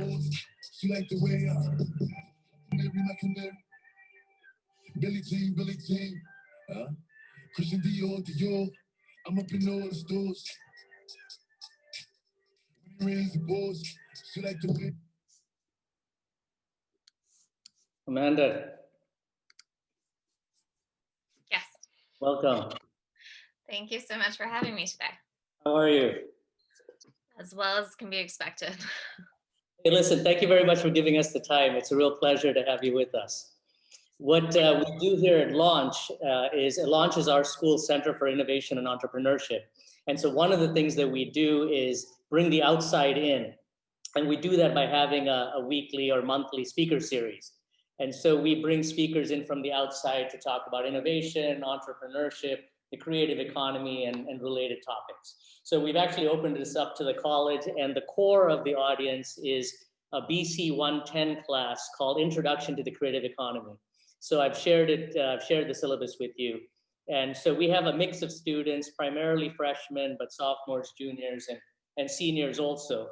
boss. She like the way Mary McInerney, Billie Jean, Christian Dior. I'm up in all the stores. When he raised the boss, she like the way. Amanda. Yes. Welcome. Thank you so much for having me today. How are you? As well as can be expected. Hey, listen, thank you very much for giving us the time. It's a real pleasure to have you with us. What we do here at Launch is our school center for innovation and entrepreneurship. And so one of the things that we do is bring the outside in. And we do that by having a weekly or monthly speaker series. And so we bring speakers in from the outside to talk about innovation, entrepreneurship, the creative economy, and related topics. So we've actually opened this up to the college, and the core of the audience is a BC 110 class called Introduction to the Creative Economy. So I've shared the syllabus with you. And so we have a mix of students, primarily freshmen, but sophomores, juniors, and seniors also,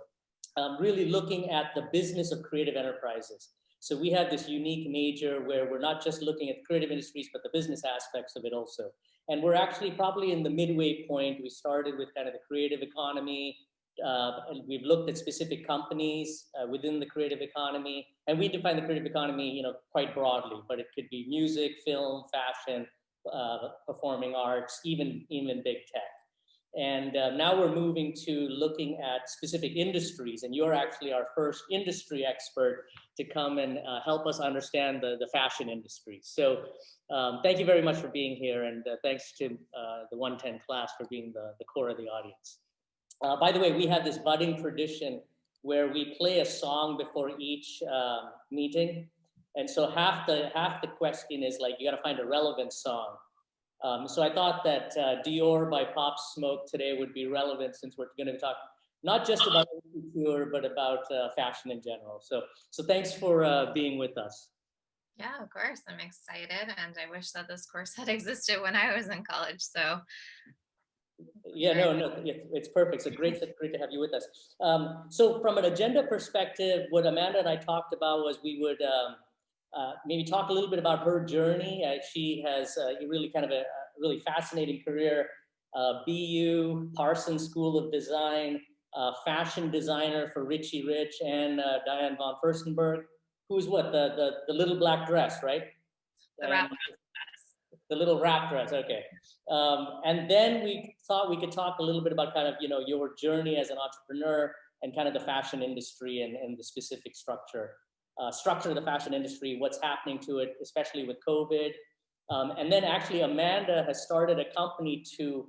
really looking at the business of creative enterprises. So we have this unique major where we're not just looking at creative industries, but the business aspects of it also. And we're actually probably in the midway point. We started with kind of the creative economy, and we've looked at specific companies within the creative economy. And we define the creative economy, quite broadly, but it could be music, film, fashion, performing arts, even big tech. And now we're moving to looking at specific industries, and you're actually our first industry expert to come and help us understand the fashion industry. So thank you very much for being here, and thanks to the 110 class for being the core of the audience. By the way, we have this budding tradition where we play a song before each meeting, and so half the question is like, you got to find a relevant song. So I thought that Dior by Pop Smoke today would be relevant, since we're going to talk not just about couture, but about fashion in general. So thanks for being with us. Yeah, of course. I'm excited, and I wish that this course had existed when I was in college. So yeah, no, it's perfect. So great to have you with us. So from an agenda perspective, what Amanda and I talked about was we would maybe talk a little bit about her journey. She has really kind of a really fascinating career. BU, Parsons School of Design, fashion designer for Richie Rich and Diane von Furstenberg, who's what, the little black dress, right? The wrap dress. The little wrap dress, okay. And then we thought we could talk a little bit about kind of, your journey as an entrepreneur and kind of the fashion industry and the specific structure of the fashion industry, what's happening to it, especially with COVID. And then actually Amanda has started a company to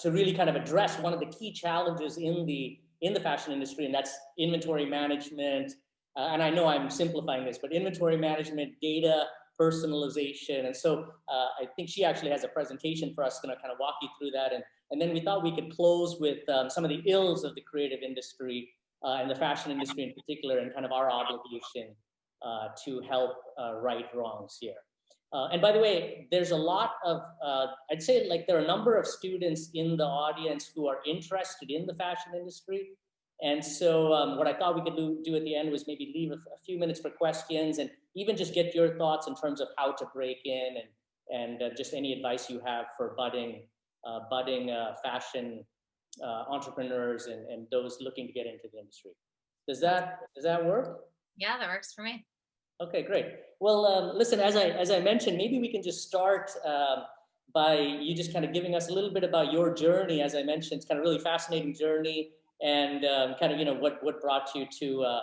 really kind of address one of the key challenges in the fashion industry, and that's inventory management. And I know I'm simplifying this, but inventory management, data, personalization. And so I think she actually has a presentation for us, going to kind of walk you through that. And then we thought we could close with some of the ills of the creative industry, and the fashion industry in particular, and kind of our obligation to help right wrongs here. And by the way, there's a lot of, I'd say like there are a number of students in the audience who are interested in the fashion industry. And so what I thought we could do at the end was maybe leave a few minutes for questions, and even just get your thoughts in terms of how to break in, and just any advice you have for budding fashion entrepreneurs and those looking to get into the industry. Does that work? Yeah, that works for me. Okay, great. Well, listen, as I mentioned, maybe we can just start by you just kind of giving us a little bit about your journey. As I mentioned, it's kind of really fascinating journey, and kind of what brought you to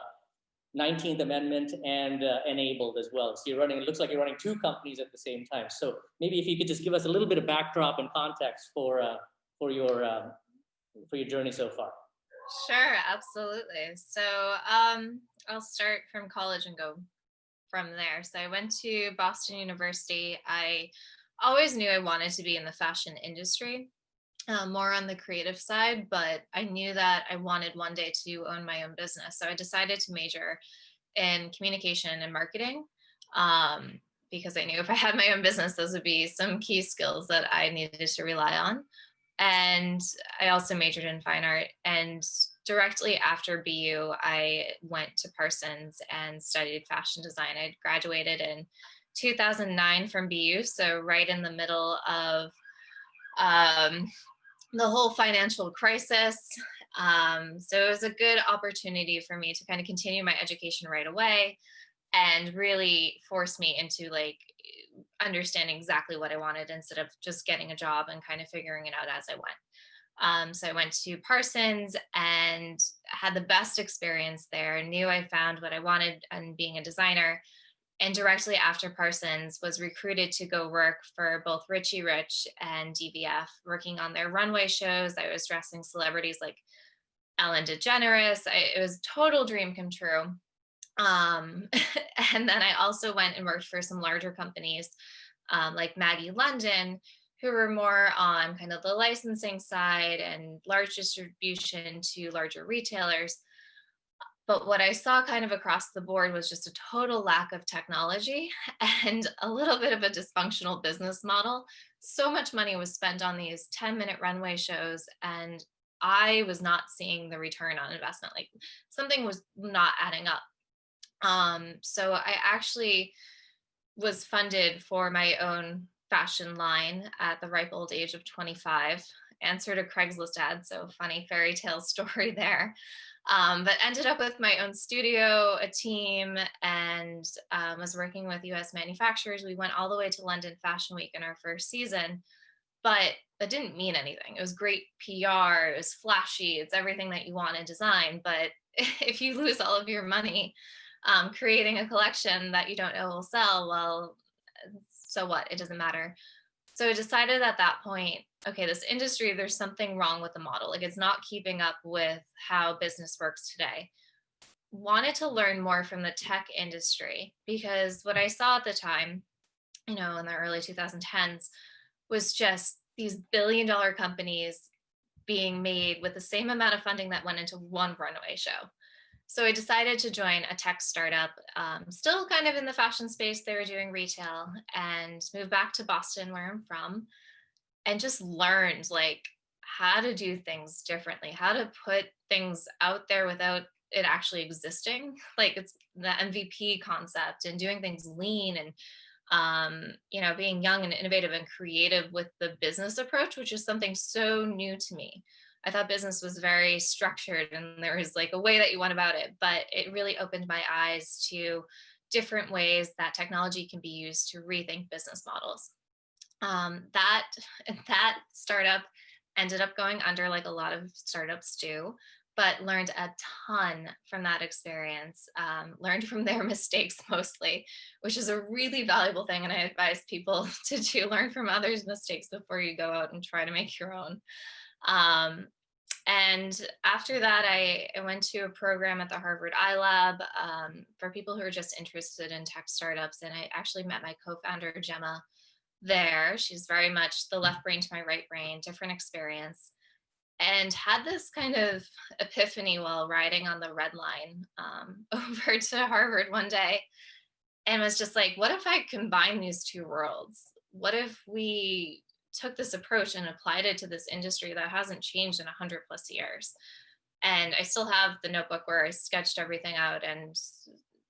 19th Amendment and Enabled as well. So it looks like you're running two companies at the same time. So maybe if you could just give us a little bit of backdrop and context for your journey so far. Sure, absolutely. So I'll start from college and go from there. So I went to Boston University. I always knew I wanted to be in the fashion industry, more on the creative side, but I knew that I wanted one day to own my own business. So I decided to major in communication and marketing, because I knew if I had my own business, those would be some key skills that I needed to rely on. And I also majored in fine art. And directly after BU, I went to Parsons and studied fashion design. I graduated in 2009 from BU, so right in the middle of the whole financial crisis. So it was a good opportunity for me to kind of continue my education right away and really force me into like understanding exactly what I wanted instead of just getting a job and kind of figuring it out as I went. So I went to Parsons and had the best experience there, knew I found what I wanted and being a designer. And directly after Parsons was recruited to go work for both Richie Rich and DVF, working on their runway shows. I was dressing celebrities like Ellen DeGeneres. It was total dream come true. And then I also went and worked for some larger companies like Maggie London, who were more on kind of the licensing side and large distribution to larger retailers. But what I saw kind of across the board was just a total lack of technology and a little bit of a dysfunctional business model. So much money was spent on these 10-minute runway shows, and I was not seeing the return on investment. Like something was not adding up. So I actually was funded for my own fashion line at the ripe old age of 25, answered a Craigslist ad, so funny fairy tale story there. But ended up with my own studio, a team, and was working with US manufacturers. We went all the way to London Fashion Week in our first season, but that didn't mean anything. It was great PR, it was flashy, it's everything that you want in design. But if you lose all of your money creating a collection that you don't know will sell, well, so what? It doesn't matter. So I decided at that point, okay, this industry, there's something wrong with the model. Like it's not keeping up with how business works today. Wanted to learn more from the tech industry because what I saw at the time, in the early 2010s, was just these billion-dollar companies being made with the same amount of funding that went into one runway show. So I decided to join a tech startup, still kind of in the fashion space. They were doing retail, and moved back to Boston, where I'm from, and just learned like how to do things differently, how to put things out there without it actually existing. Like it's the MVP concept and doing things lean and being young and innovative and creative with the business approach, which is something so new to me. I thought business was very structured and there was like a way that you went about it, but it really opened my eyes to different ways that technology can be used to rethink business models. That startup ended up going under, like a lot of startups do, but learned a ton from that experience. Learned from their mistakes mostly, which is a really valuable thing. And I advise people to do learn from others' mistakes before you go out and try to make your own. And after that, I went to a program at the Harvard iLab for people who are just interested in tech startups. And I actually met my co-founder, Gemma, there. She's very much the left brain to my right brain, different experience, and had this kind of epiphany while riding on the red line over to Harvard one day, and was just like, what if I combine these two worlds? What if we took this approach and applied it to this industry that hasn't changed in 100+ years? And I still have the notebook where I sketched everything out. And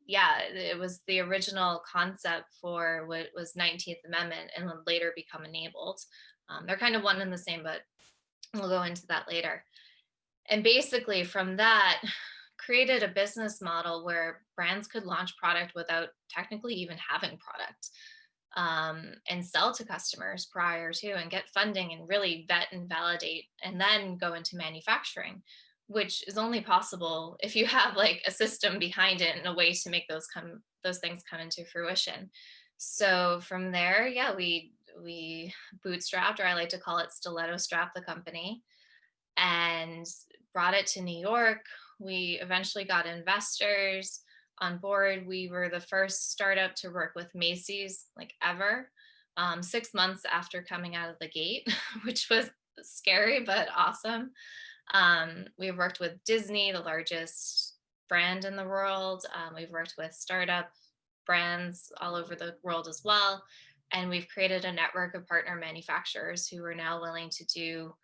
yeah, it was the original concept for what was 19th Amendment and would later become enabled. They're kind of one and the same, but we'll go into that later. And basically from that, created a business model where brands could launch product without technically even having product, and sell to customers prior to and get funding and really vet and validate and then go into manufacturing, which is only possible if you have like a system behind it and a way to make those things come into fruition. So from there, yeah, we bootstrapped, or I like to call it stiletto strap, the company, and brought it to New York. We eventually got investors on board. We were the first startup to work with Macy's, like ever, 6 months after coming out of the gate, which was scary but awesome. We've worked with Disney, the largest brand in the world. We've worked with startup brands all over the world as well. And we've created a network of partner manufacturers who are now willing to do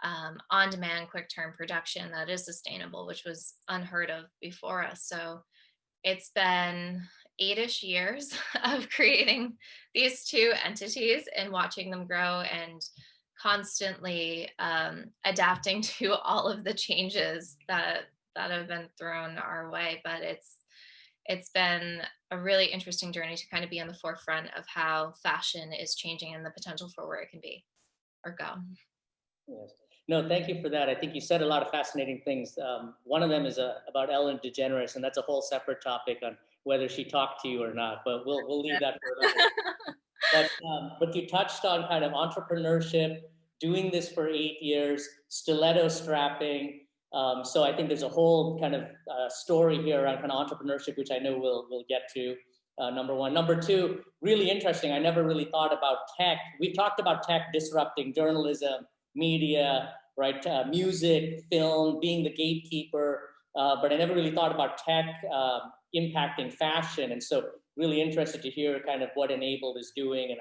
on-demand, quick-turn production that is sustainable, which was unheard of before us. So it's been 8-ish years of creating these two entities and watching them grow and constantly adapting to all of the changes that have been thrown our way. But it's been a really interesting journey to kind of be on the forefront of how fashion is changing and the potential for where it can be or go. Yes. No, thank you for that. I think you said a lot of fascinating things. One of them is about Ellen DeGeneres, and that's a whole separate topic on whether she talked to you or not. But we'll leave that for another. But you touched on kind of entrepreneurship, doing this for 8 years, stiletto strapping. So I think there's a whole kind of story here around kind of entrepreneurship, which I know we'll get to. Number one. Number two, really interesting. I never really thought about tech. We've talked about tech disrupting journalism, media, right? Music, film, being the gatekeeper. But I never really thought about tech impacting fashion. And so really interested to hear kind of what Enabled is doing and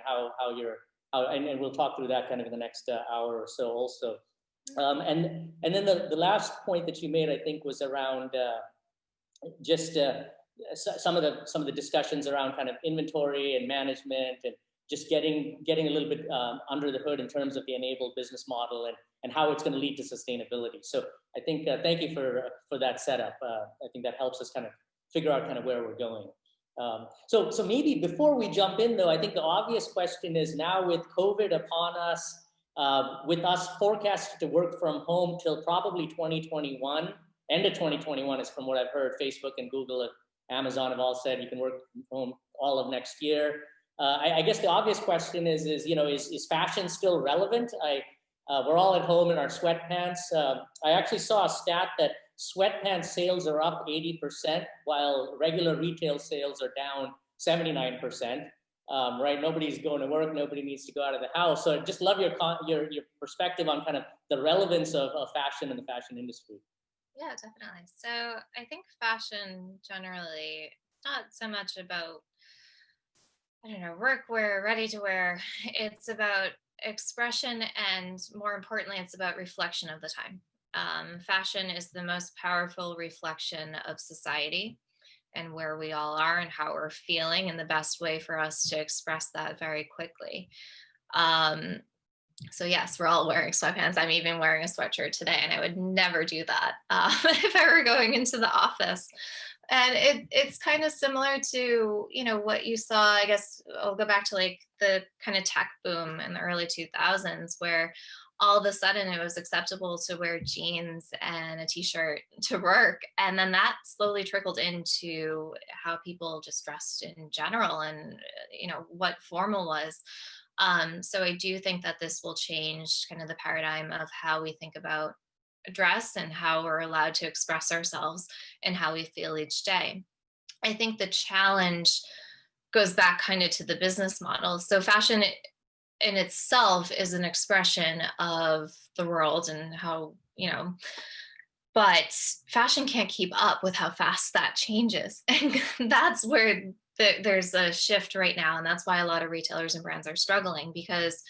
and we'll talk through that kind of in the next hour or so also. And then the last point that you made, I think, was around just some of the discussions around kind of inventory and management and just getting a little bit under the hood in terms of the Enabled business model and how it's going to lead to sustainability. So I think thank you for that setup. I think that helps us kind of figure out kind of where we're going. So maybe before we jump in, though, I think the obvious question is now with COVID upon us, with us forecasted to work from home till probably 2021, end of 2021 is from what I've heard. Facebook and Google and Amazon have all said you can work from home all of next year. I guess the obvious question is fashion still relevant? We're all at home in our sweatpants. I actually saw a stat that sweatpants sales are up 80%, while regular retail sales are down 79%. Right? Nobody's going to work. Nobody needs to go out of the house. So I'd just love your perspective on kind of the relevance of fashion in the fashion industry. Yeah, definitely. So I think fashion generally, not so much about, I don't know, workwear, ready to wear. It's about expression, and more importantly, it's about reflection of the time. Fashion is the most powerful reflection of society and where we all are and how we're feeling, and the best way for us to express that very quickly. So yes, we're all wearing sweatpants. I'm even wearing a sweatshirt today, and I would never do that if I were going into the office. And it's kind of similar to, what you saw. I guess I'll go back to like the kind of tech boom in the early 2000s, where all of a sudden it was acceptable to wear jeans and a t-shirt to work. And then that slowly trickled into how people just dressed in general and, what formal was. So I do think that this will change kind of the paradigm of how we think about dress and how we're allowed to express ourselves and how we feel each day. I think the challenge goes back kind of to the business model. So fashion in itself is an expression of the world and how, but fashion can't keep up with how fast that changes. And that's where there's a shift right now. And that's why a lot of retailers and brands are struggling, because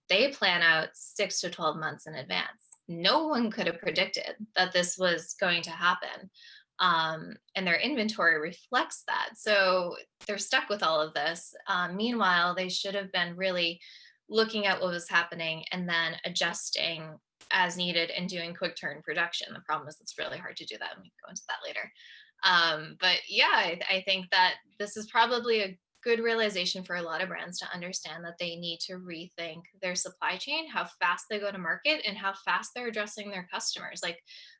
they plan out 6 to 12 months in advance. No one could have predicted that this was going to happen. And their inventory reflects that. So they're stuck with all of this. Meanwhile, they should have been really looking at what was happening and then adjusting as needed and doing quick turn production. The problem is it's really hard to do that, and we can go into that later. But yeah, I think that this is probably a good realization for a lot of brands to understand that they need to rethink their supply chain, how fast they go to market, and how fast they're addressing their customers. Like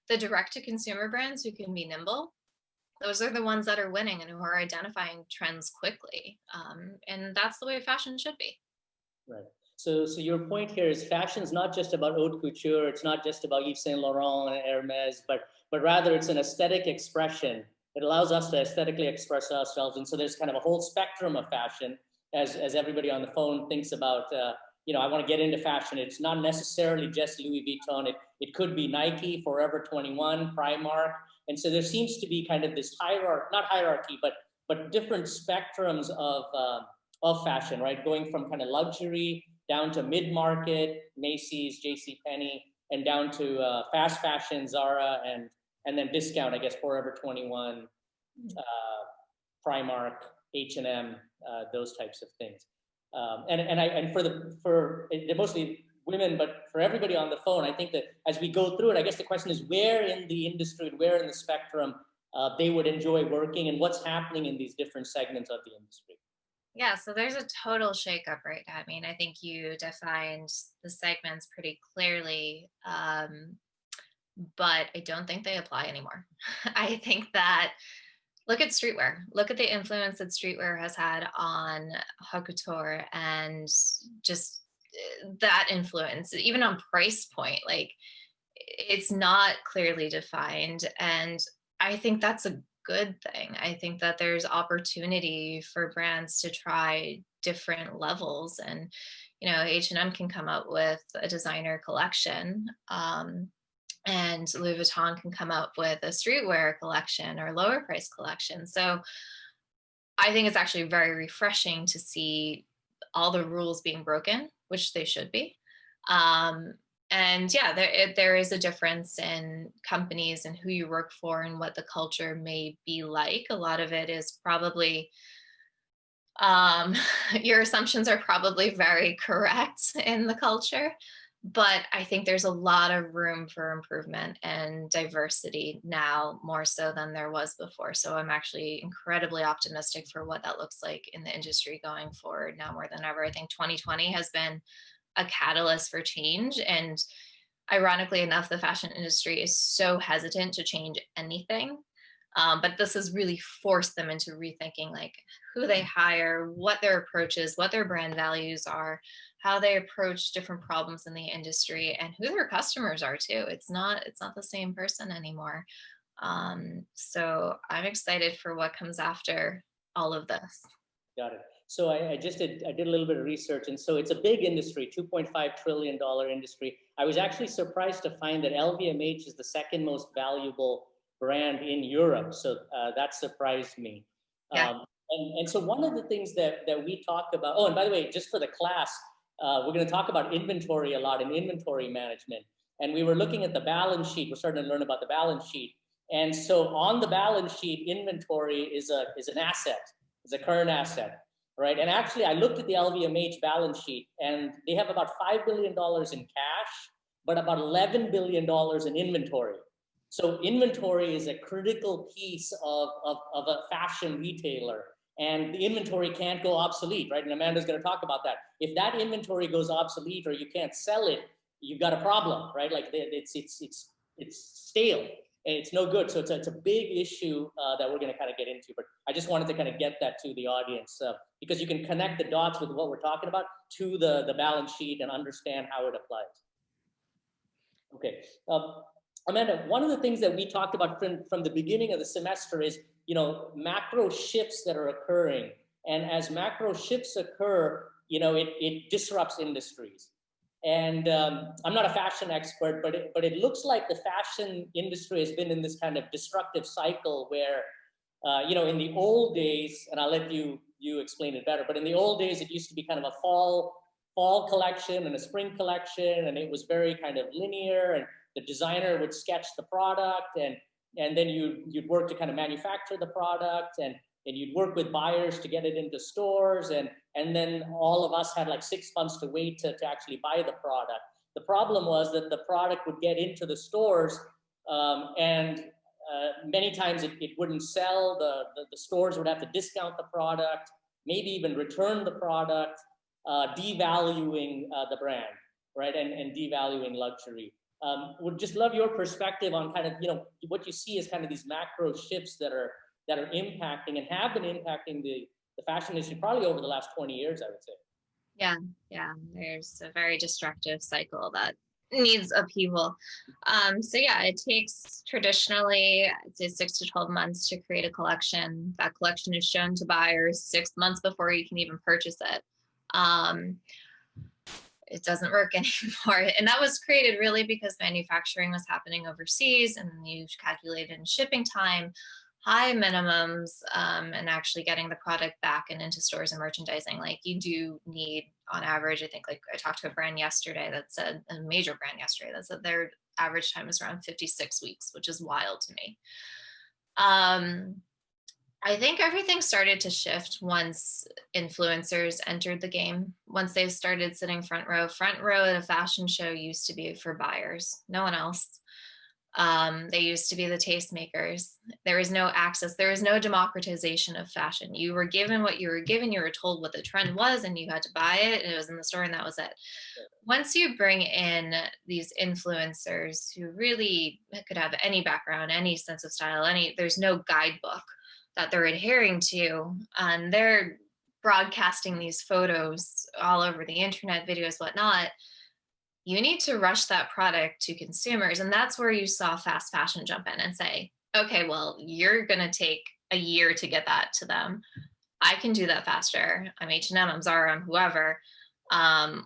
the direct to consumer brands who can be nimble, those are the ones that are winning and who are identifying trends quickly. And that's the way fashion should be. Right. So your point here is fashion is not just about haute couture. It's not just about Yves Saint Laurent and Hermes, but rather it's an aesthetic expression. It allows us to aesthetically express ourselves. And so there's kind of a whole spectrum of fashion as everybody on the phone thinks about, I want to get into fashion. It's not necessarily just Louis Vuitton. It could be Nike, Forever 21, Primark. And so there seems to be kind of this not hierarchy, but different spectrums of fashion, right? Going from kind of luxury down to mid-market, Macy's, JCPenney, and down to fast fashion, Zara, and then discount, I guess, Forever 21, Primark, H&M, those types of things. And for they're mostly women, but for everybody on the phone, I think that as we go through it, I guess the question is where in the industry, where in the spectrum they would enjoy working, and what's happening in these different segments of the industry. Yeah, so there's a total shakeup right now. I mean, I think you defined the segments pretty clearly, but I don't think they apply anymore. I think that look at streetwear. Look at the influence that streetwear has had on haute couture, and just that influence, even on price point, like it's not clearly defined. And I think that's a good thing. I think that there's opportunity for brands to try different levels, and H&M can come up with a designer collection, and Louis Vuitton can come up with a streetwear collection or lower price collection. So I think it's actually very refreshing to see all the rules being broken, which they should be. And yeah, there is a difference in companies and who you work for and what the culture may be like. A lot of it is probably, your assumptions are probably very correct in the culture, but I think there's a lot of room for improvement and diversity now, more so than there was before. So I'm actually incredibly optimistic for what that looks like in the industry going forward now more than ever. I think 2020 has been a catalyst for change. And ironically enough, the fashion industry is so hesitant to change anything. But this has really forced them into rethinking like who they hire, what their approach is, what their brand values are, how they approach different problems in the industry, and who their customers are too. It's not the same person anymore. So I'm excited for what comes after all of this. Got it. So I did a little bit of research, and so it's a big industry, $2.5 trillion industry. I was actually surprised to find that LVMH is the second most valuable brand in Europe. So that surprised me. Yeah. And so one of the things that we talk about, oh, and by the way, just for the class, we're going to talk about inventory a lot and inventory management. And we were looking at the balance sheet. We're starting to learn about the balance sheet. And so on the balance sheet, inventory is an asset, is a current asset. Right. And actually, I looked at the LVMH balance sheet, and they have about $5 billion in cash, but about $11 billion in inventory. So inventory is a critical piece of a fashion retailer, and the inventory can't go obsolete. Right. And Amanda's going to talk about that. If that inventory goes obsolete or you can't sell it, you've got a problem. Right. Like it's stale. And it's no good. So it's a big issue that we're going to kind of get into. But I just wanted to kind of get that to the audience because you can connect the dots with what we're talking about to the balance sheet and understand how it applies. Okay. Amanda, one of the things that we talked about from the beginning of the semester is, macro shifts that are occurring. And as macro shifts occur, it disrupts industries. And I'm not a fashion expert, but it looks like the fashion industry has been in this kind of destructive cycle where, in the old days, and I'll let you explain it better, but in the old days, it used to be kind of a fall collection and a spring collection, and it was very kind of linear, and the designer would sketch the product, and then you'd work to kind of manufacture the product, and you'd work with buyers to get it into stores, and then all of us had like 6 months to wait to actually buy the product. The problem was that the product would get into the stores, and many times it wouldn't sell. The stores would have to discount the product, maybe even return the product, devaluing the brand, right, and devaluing luxury. Would just love your perspective on kind of, what you see as kind of these macro shifts that are impacting and have been impacting the fashion industry probably over the last 20 years, I would say. Yeah. There's a very destructive cycle that needs upheaval. So yeah, it takes traditionally, I'd say 6 to 12 months to create a collection. That collection is shown to buyers 6 months before you can even purchase it. It doesn't work anymore. And that was created really because manufacturing was happening overseas, and you calculated in shipping time. high minimums, and actually getting the product back and into stores and merchandising. Like you do need, on average, I think, like I talked to a brand yesterday that said, a major brand yesterday that said their average time is around 56 weeks, which is wild to me. Um, I think everything started to shift once influencers entered the game. Once they started sitting front row. Front row at a fashion show used to be for buyers, no one else. They used to be the tastemakers. There was no access. There was no democratization of fashion. You were given what you were given. You were told what the trend was, and you had to buy it. And it was in the store, and that was it. Once you bring in these influencers who really could have any background, any sense of style, there's no guidebook that they're adhering to, and they're broadcasting these photos all over the internet, videos, whatnot. You need to rush that product to consumers. And that's where you saw fast fashion jump in and say, okay, well, you're going to take a year to get that to them. I can do that faster. I'm H&M, I'm Zara, I'm whoever.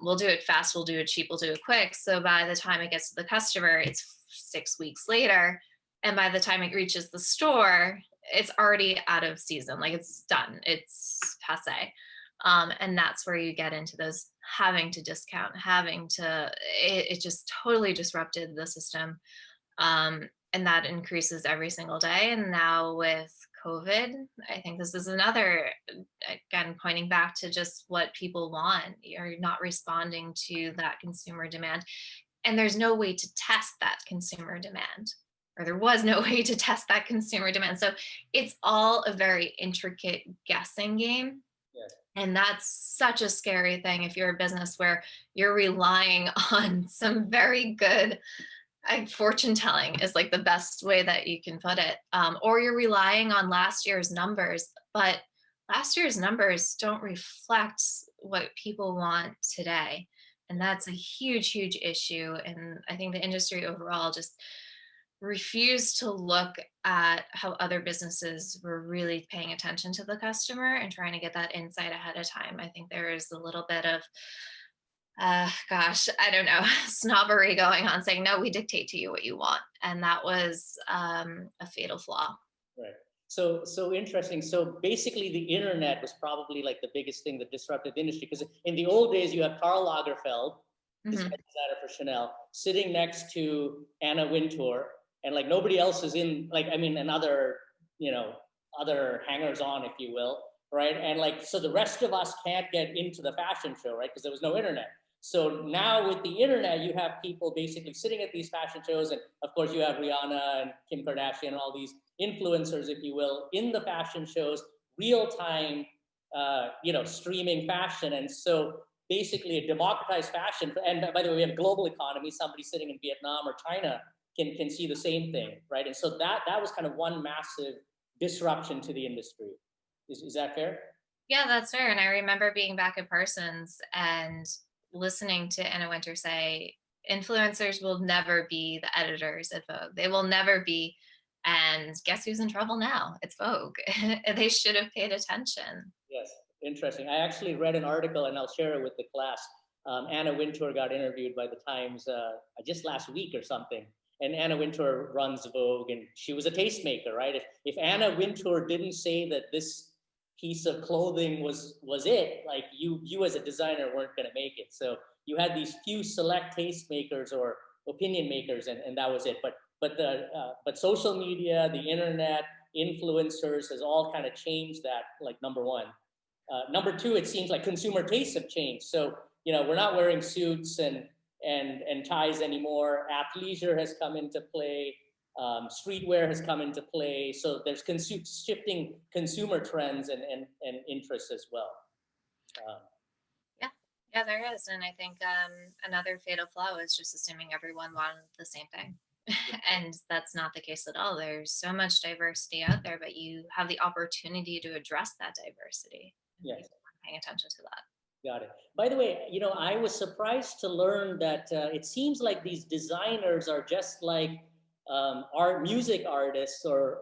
We'll do it fast, we'll do it cheap, we'll do it quick. So by the time it gets to the customer, it's 6 weeks later. And by the time it reaches the store, it's already out of season. Like it's done, it's passe. And that's where you get into those having to discount, it just totally disrupted the system. And that increases every single day. And now with COVID, I think this is another, again, pointing back to just what people want. You're not responding to that consumer demand. And there's no way to test that consumer demand, or there was no way to test that consumer demand. So it's all a very intricate guessing game. Yes. And that's such a scary thing if you're a business where you're relying on some very good fortune telling is like the best way that you can put it. Or you're relying on last year's numbers, but last year's numbers don't reflect what people want today. And that's a huge, huge issue. And I think the industry overall just refused to look at how other businesses were really paying attention to the customer and trying to get that insight ahead of time. I think there is a little bit of, I don't know, snobbery going on, saying, no, we dictate to you what you want. And that was a fatal flaw. Right. So interesting. So basically the internet was probably like the biggest thing that disrupted the industry, because in the old days you have Karl Lagerfeld, designer for Chanel, sitting next to Anna Wintour, and like nobody else is in, like, I mean, another, other hangers on, if you will, right? And like, so the rest of us can't get into the fashion show, right? Because there was no internet. So now with the internet, you have people basically sitting at these fashion shows. And of course you have Rihanna and Kim Kardashian and all these influencers, if you will, in the fashion shows, real time, streaming fashion. And so basically a democratized fashion. And by the way, we have global economy, somebody sitting in Vietnam or China can see the same thing, right? And so that was kind of one massive disruption to the industry. Is that fair? Yeah, that's fair. And I remember being back at Parsons and listening to Anna Wintour say, influencers will never be the editors at Vogue. They will never be. And guess who's in trouble now? It's Vogue. They should have paid attention. Yes, interesting. I actually read an article, and I'll share it with the class. Anna Wintour got interviewed by the Times just last week or something. And Anna Wintour runs Vogue, and she was a tastemaker, right? If Anna Wintour didn't say that this piece of clothing was it, like you as a designer weren't going to make it. So you had these few select tastemakers or opinion makers, and that was it. But social media, the internet, influencers has all kind of changed that. Like number one. Number two, it seems like consumer tastes have changed. So we're not wearing suits and ties anymore. Athleisure has come into play. Streetwear has come into play. So there's shifting consumer trends and interests as well. Yeah, there is. And I think another fatal flaw is just assuming everyone wanted the same thing. And that's not the case at all. There's so much diversity out there, but you have the opportunity to address that diversity. Yes. Paying attention to that. Got it. By the way, I was surprised to learn that it seems like these designers are just like music artists or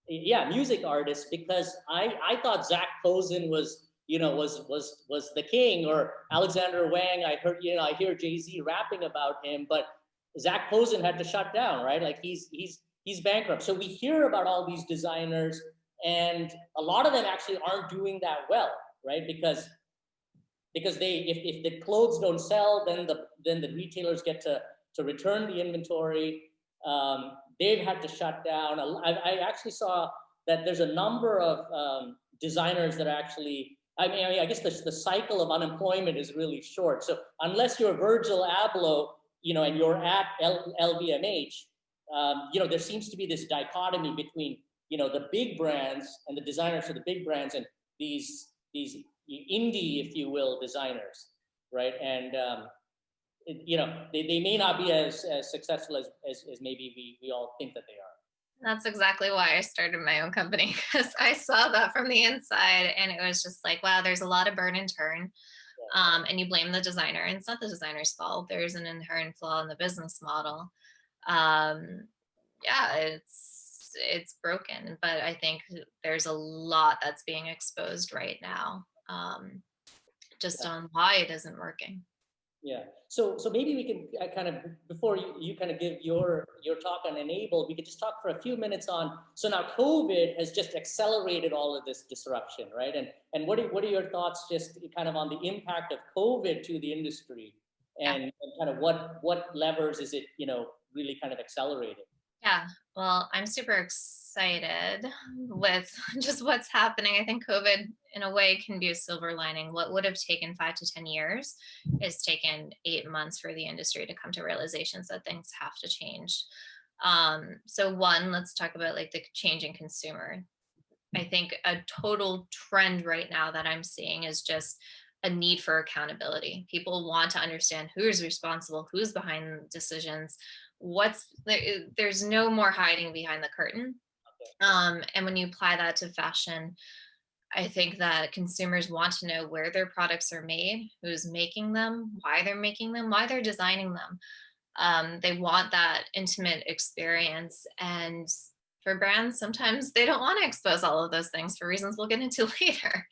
music artists, because I thought Zach Posen was the king, or Alexander Wang. I hear Jay-Z rapping about him, but Zach Posen had to shut down, right? Like he's he's bankrupt. So we hear about all these designers, and a lot of them actually aren't doing that well, right? Because they, if the clothes don't sell, then the retailers get to return the inventory. They've had to shut down. I actually saw that there's a number of designers that are actually, I guess the cycle of unemployment is really short. So unless you're Virgil Abloh, and you're at LVMH, there seems to be this dichotomy between, the big brands and the designers for the big brands and these indie, if you will, designers, right? And they may not be as successful as maybe we all think that they are. That's exactly why I started my own company, because I saw that from the inside and it was just like, wow, there's a lot of burn and turn. And you blame the designer, and it's not the designer's fault. There's an inherent flaw in the business model. Yeah, it's broken, but I think there's a lot that's being exposed right now, just on why it isn't working. Yeah. So maybe we can kind of, before you kind of give your talk on Enable, we could just talk for a few minutes on, so now COVID has just accelerated all of this disruption, right? And what are your thoughts just kind of on the impact of COVID to the industry, and kind of what levers is it, really kind of accelerating? Yeah, well, I'm super excited with just what's happening. I think COVID, in a way, can be a silver lining. What would have taken 5 to 10 years is taken 8 months for the industry to come to realizations that things have to change. So one, let's talk about like the changing consumer. I think a total trend right now that I'm seeing is just a need for accountability. People want to understand who's responsible, who's behind decisions, there's no more hiding behind the curtain. And when you apply that to fashion, I think that consumers want to know where their products are made, who's making them, why they're making them, why they're designing them. They want that intimate experience. And for brands, sometimes they don't want to expose all of those things for reasons we'll get into later.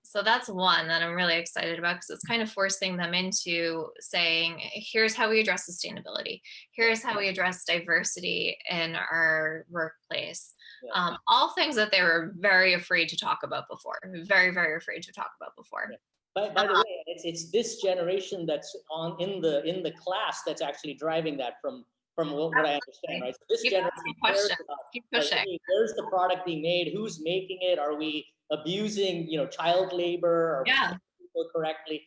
So that's one that I'm really excited about, because it's kind of forcing them into saying, here's how we address sustainability. Here's how we address diversity in our workplace. All things that they were very afraid to talk about before, very, very afraid to talk about before. By the way, it's this generation that's in the class that's actually driving that from what I understand, right? So this generation cares about, keep pushing. Like, hey, where's the product being made? Who's making it? Are we abusing, child labor or people correctly?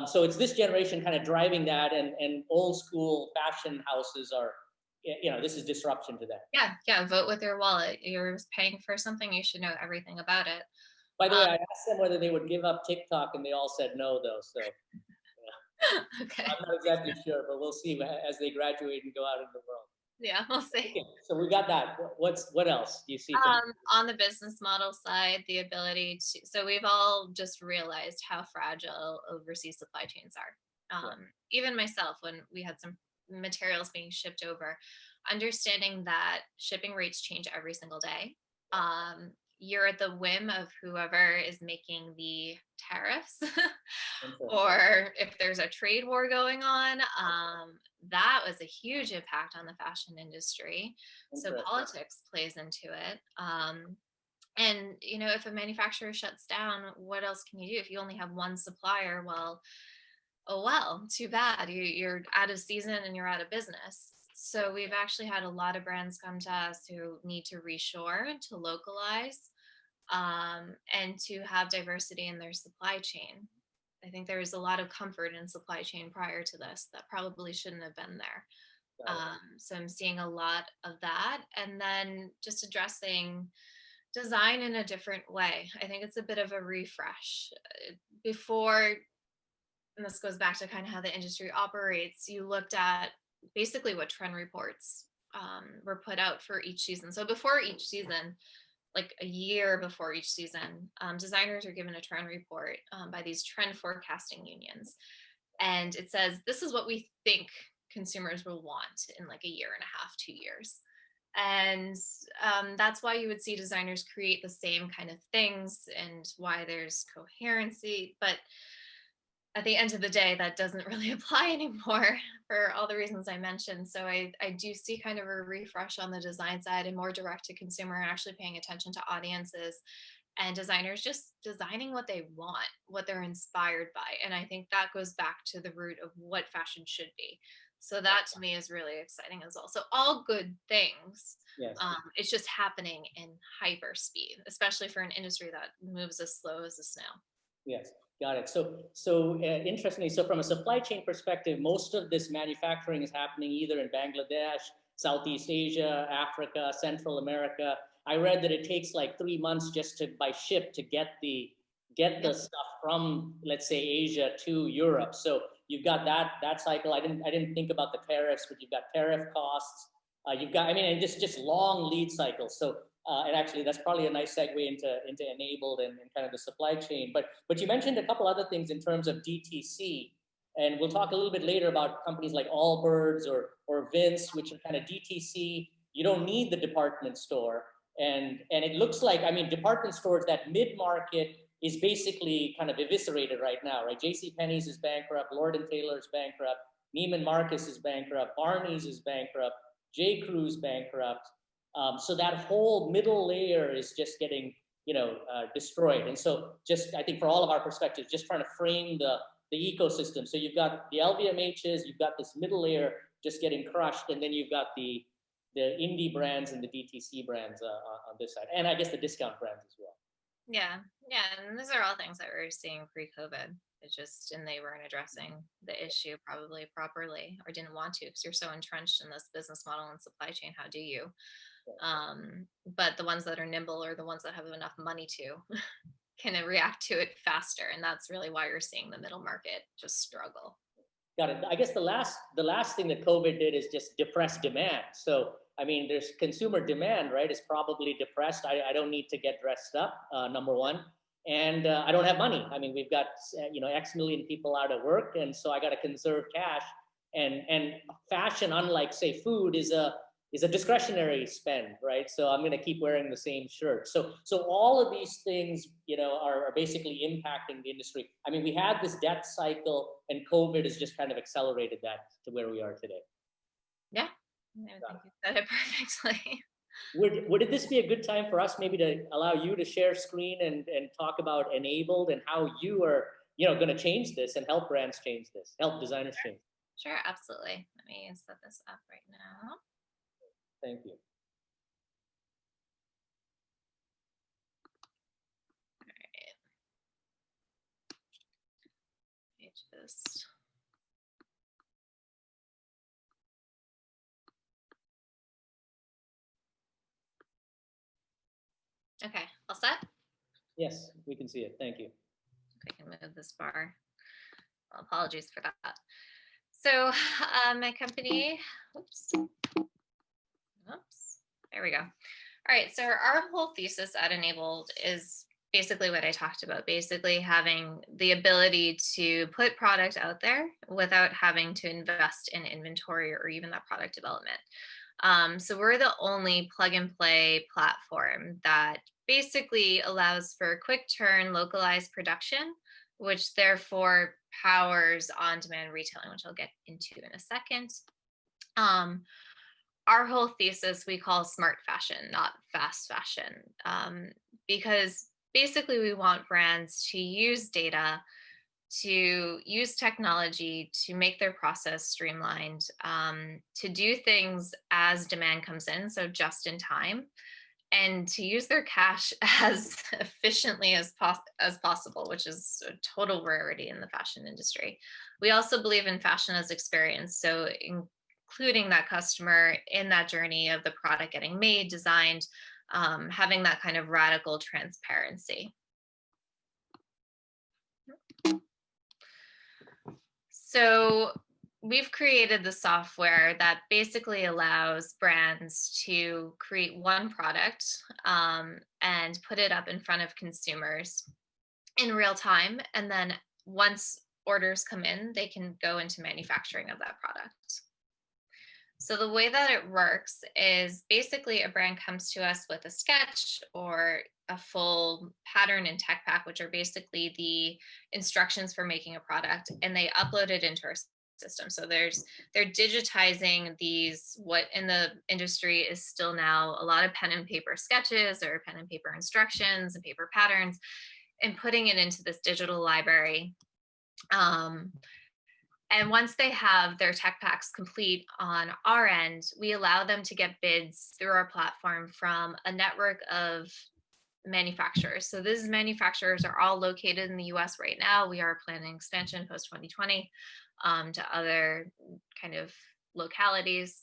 So it's this generation kind of driving that, and old school fashion houses are, this is disruption to that. Yeah. Vote with your wallet. You're paying for something, you should know everything about it. By the way, I asked them whether they would give up TikTok, and they all said no, though. So okay. I'm not exactly sure, but we'll see as they graduate and go out into the world. Yeah, we'll see. Okay, so we got that. What else do you see? On the business model side, the ability to, so we've all just realized how fragile overseas supply chains are. Even myself, when we had some materials being shipped over, understanding that shipping rates change every single day. You're at the whim of whoever is making the tariffs or if there's a trade war going on. That was a huge impact on the fashion industry. So politics plays into it. And if a manufacturer shuts down, what else can you do? If you only have one supplier, well, too bad. You're out of season and you're out of business. So we've actually had a lot of brands come to us who need to reshore, to localize, and to have diversity in their supply chain. I think there was a lot of comfort in supply chain prior to this that probably shouldn't have been there. So I'm seeing a lot of that. And then just addressing design in a different way. I think it's a bit of a refresh. Before, and this goes back to kind of how the industry operates, you looked at basically what trend reports were put out for each season. So before each season, like a year before each season, designers are given a trend report by these trend forecasting unions. And it says, this is what we think consumers will want in like a year and a half, 2 years. And that's why you would see designers create the same kind of things and why there's coherency. But at the end of the day, that doesn't really apply anymore for all the reasons I mentioned. So I do see kind of a refresh on the design side and more direct to consumer and actually paying attention to audiences and designers just designing what they want, what they're inspired by. And I think that goes back to the root of what fashion should be. So that to me is really exciting as well. So all good things. Yes. It's just happening in hyper speed, especially for an industry that moves as slow as the snail. Yes, got it. Interestingly, so from a supply chain perspective, most of this manufacturing is happening either in Bangladesh, Southeast Asia, Africa, Central America. I read that it takes like 3 months just to by ship to get the stuff from, let's say, Asia to Europe. So you've got that cycle. I didn't think about the tariffs, but you've got tariff costs. You've got, I mean, and just long lead cycles. So and actually, that's probably a nice segue into enabled and kind of the supply chain. But you mentioned a couple other things in terms of DTC, and we'll talk a little bit later about companies like Allbirds or Vince, which are kind of DTC. You don't need the department store, and it looks like, I mean, department stores, that mid market is basically kind of eviscerated right now, right? J.C. Penney's is bankrupt, Lord and Taylor is bankrupt, Neiman Marcus is bankrupt, Barney's is bankrupt, J. Crew's bankrupt. So that whole middle layer is just getting, destroyed. And so just, I think for all of our perspectives, just trying to frame the ecosystem. So you've got the LVMHs, you've got this middle layer just getting crushed, and then you've got the indie brands and the DTC brands on this side, and I guess the discount brands as well. Yeah, and these are all things that we were seeing pre-COVID. And they weren't addressing the issue probably properly, or didn't want to, because you're so entrenched in this business model and supply chain. How do you? But the ones that are nimble, or the ones that have enough money to can react to it faster, and that's really why you're seeing the middle market just struggle. Got it. I guess the last thing that COVID did is just depress demand. So I mean, there's consumer demand, right? Is probably depressed. I don't need to get dressed up, number one, and I don't have money. I mean, we've got X million people out of work, and so I got to conserve cash. And fashion, unlike say food, is a discretionary spend, right? So I'm going to keep wearing the same shirt. So all of these things, are basically impacting the industry. I mean, we had this death cycle, and COVID has just kind of accelerated that to where we are today. Yeah, I think you said it perfectly. Would this be a good time for us maybe to allow you to share screen and talk about Enabled and how you are, going to change this and help brands change this, help designers change this? Sure, absolutely. Let me set this up right now. Thank you. All right. Just okay, all set? Yes, we can see it. Thank you. I can move this bar. Well, apologies for that. So my company, oops, there we go. All right, so our whole thesis at Enabled is basically what I talked about, basically having the ability to put product out there without having to invest in inventory or even that product development. So we're the only plug and play platform that basically allows for quick turn, localized production, which therefore powers on-demand retailing, which I'll get into in a second. Our whole thesis we call smart fashion, not fast fashion, because basically we want brands to use data, to use technology to make their process streamlined, to do things as demand comes in, so just in time, and to use their cash as efficiently as possible, which is a total rarity in the fashion industry. We also believe in fashion as experience, so including that customer in that journey of the product getting made, designed, having that kind of radical transparency. So we've created the software that basically allows brands to create one product and put it up in front of consumers in real time. And then once orders come in, they can go into manufacturing of that product. So the way that it works is basically a brand comes to us with a sketch or a full pattern and tech pack, which are basically the instructions for making a product, and they upload it into our system. So they're digitizing these, what in the industry is still now a lot of pen and paper sketches or pen and paper instructions and paper patterns, and putting it into this digital library. Um, and once they have their tech packs complete on our end, we allow them to get bids through our platform from a network of manufacturers. So these manufacturers are all located in the US right now. We are planning expansion post 2020 to other kind of localities.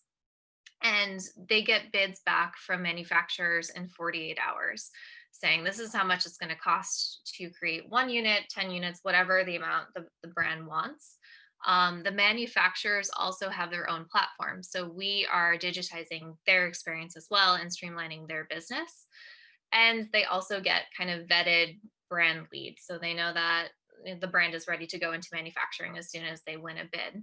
And they get bids back from manufacturers in 48 hours saying this is how much it's going to cost to create 1 unit, 10 units, whatever the amount the brand wants. The manufacturers also have their own platform. So we are digitizing their experience as well and streamlining their business. And they also get kind of vetted brand leads. So they know that the brand is ready to go into manufacturing as soon as they win a bid.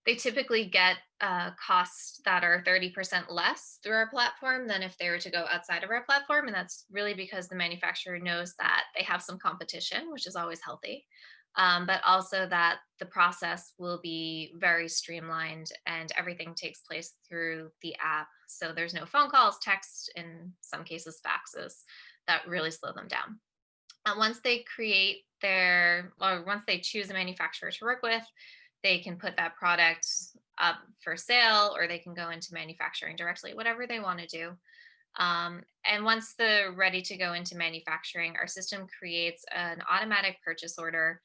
They typically get costs that are 30% less through our platform than if they were to go outside of our platform. And that's really because the manufacturer knows that they have some competition, which is always healthy, but also that the process will be very streamlined and everything takes place through the app. So there's no phone calls, text, in some cases, faxes that really slow them down. And once they once they choose a manufacturer to work with, they can put that product up for sale or they can go into manufacturing directly, whatever they want to do. And once they're ready to go into manufacturing, our system creates an automatic purchase order.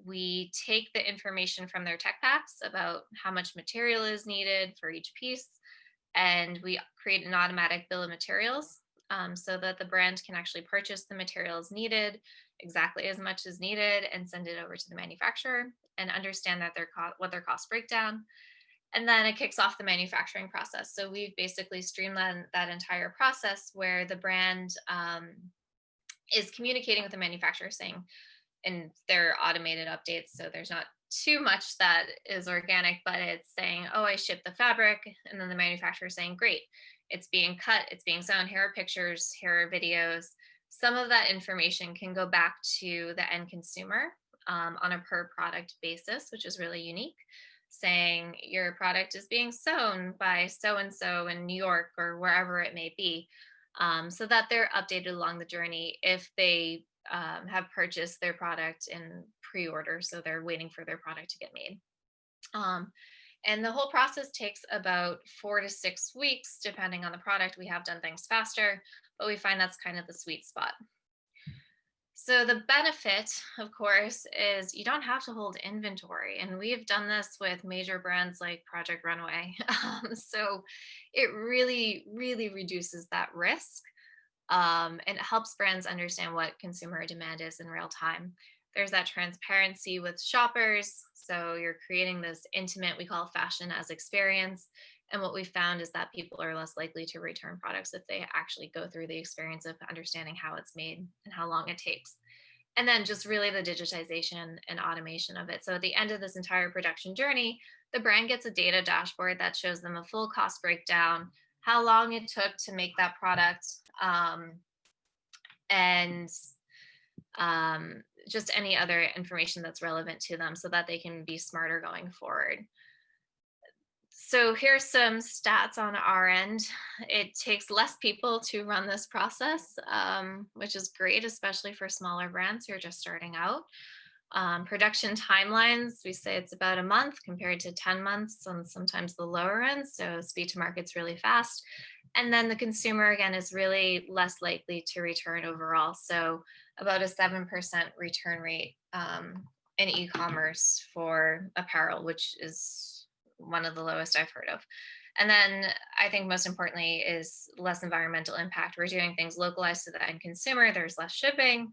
We take the information from their tech packs about how much material is needed for each piece, and we create an automatic bill of materials so that the brand can actually purchase the materials needed, exactly as much as needed, and send it over to the manufacturer and understand that what their cost breakdown. And then it kicks off the manufacturing process. So we've basically streamlined that entire process where the brand is communicating with the manufacturer saying, in their automated updates, so there's not too much that is organic, but it's saying, oh, I shipped the fabric, and then the manufacturer saying, great, it's being cut, it's being sewn, here are pictures, here are videos. Some of that information can go back to the end consumer on a per product basis, which is really unique, saying your product is being sewn by so-and-so in New York or wherever it may be, so that they're updated along the journey if they have purchased their product in pre-order, so they're waiting for their product to get made. And the whole process takes about 4 to 6 weeks, depending on the product. We have done things faster, but we find that's kind of the sweet spot. So the benefit, of course, is you don't have to hold inventory. And we've done this with major brands like Project Runway. So it really, really reduces that risk. And it helps brands understand what consumer demand is in real time. There's that transparency with shoppers. So you're creating this intimate, we call fashion as experience. And what we found is that people are less likely to return products if they actually go through the experience of understanding how it's made and how long it takes. And then just really the digitization and automation of it. So at the end of this entire production journey, the brand gets a data dashboard that shows them a full cost breakdown, how long it took to make that product, and just any other information that's relevant to them so that they can be smarter going forward. So here's some stats on our end. It takes less people to run this process, which is great, especially for smaller brands who are just starting out. Production timelines, we say it's about a month compared to 10 months on sometimes the lower end. So speed to market's really fast. And then the consumer, again, is really less likely to return overall. So about a 7% return rate in e-commerce for apparel, which is one of the lowest I've heard of. And then I think most importantly is less environmental impact. We're doing things localized to the end consumer. There's less shipping.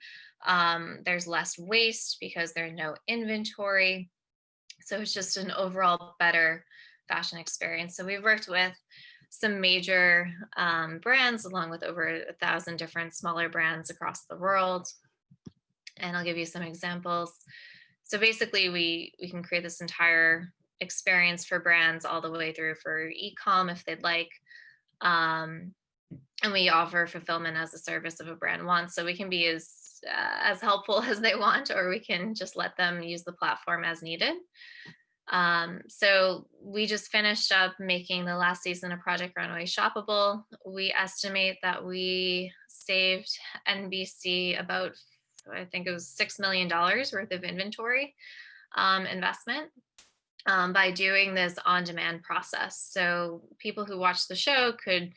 There's less waste because there's no inventory. So it's just an overall better fashion experience. So we've worked with some major brands along with over 1,000 different smaller brands across the world. And I'll give you some examples. So basically we can create this entire experience for brands all the way through for e-com if they'd like. Um, and we offer fulfillment as a service if a brand wants. So we can be as helpful as they want, or we can just let them use the platform as needed. So we just finished up making the last season of Project Runway shoppable. We estimate that we saved NBC about, I think it was $6 million worth of inventory investment by doing this on-demand process. So people who watched the show could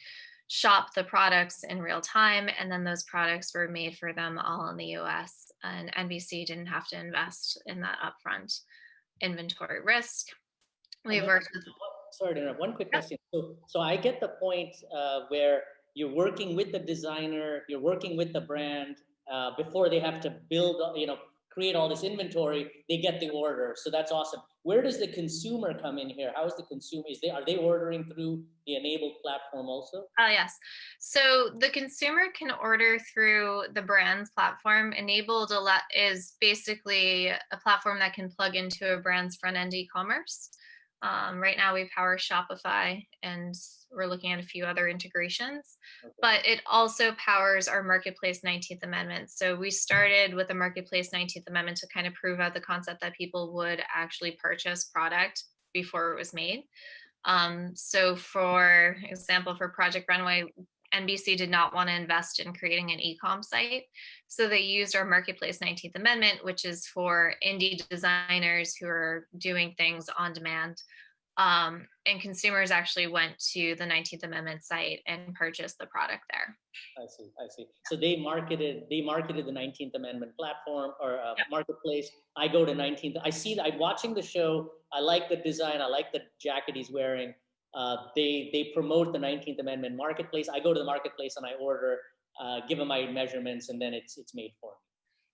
shop the products in real time, and then those products were made for them all in the US, and NBC didn't have to invest in that upfront inventory risk. We've worked with. Sorry to interrupt. One quick question. So I get the point where you're working with the designer, you're working with the brand before they have to build, create all this inventory. They get the order, so that's awesome. Where does the consumer come in here? How is the consumer? Are they ordering through the enabled platform also? Oh, yes. So the consumer can order through the brand's platform. Enabled is basically a platform that can plug into a brand's front end e-commerce. Right now we power Shopify, and we're looking at a few other integrations, but it also powers our Marketplace 19th Amendment. So we started with the Marketplace 19th Amendment to kind of prove out the concept that people would actually purchase product before it was made. So for example, for Project Runway, NBC did not want to invest in creating an e-com site. So they used our Marketplace 19th Amendment, which is for indie designers who are doing things on demand. And consumers actually went to the 19th Amendment site and purchased the product there. I see. So they marketed the 19th Amendment platform or marketplace. I go to 19th. I see that I'm watching the show. I like the design. I like the jacket he's wearing. They promote the 19th Amendment marketplace. I go to the marketplace and I order, give them my measurements, and then it's made for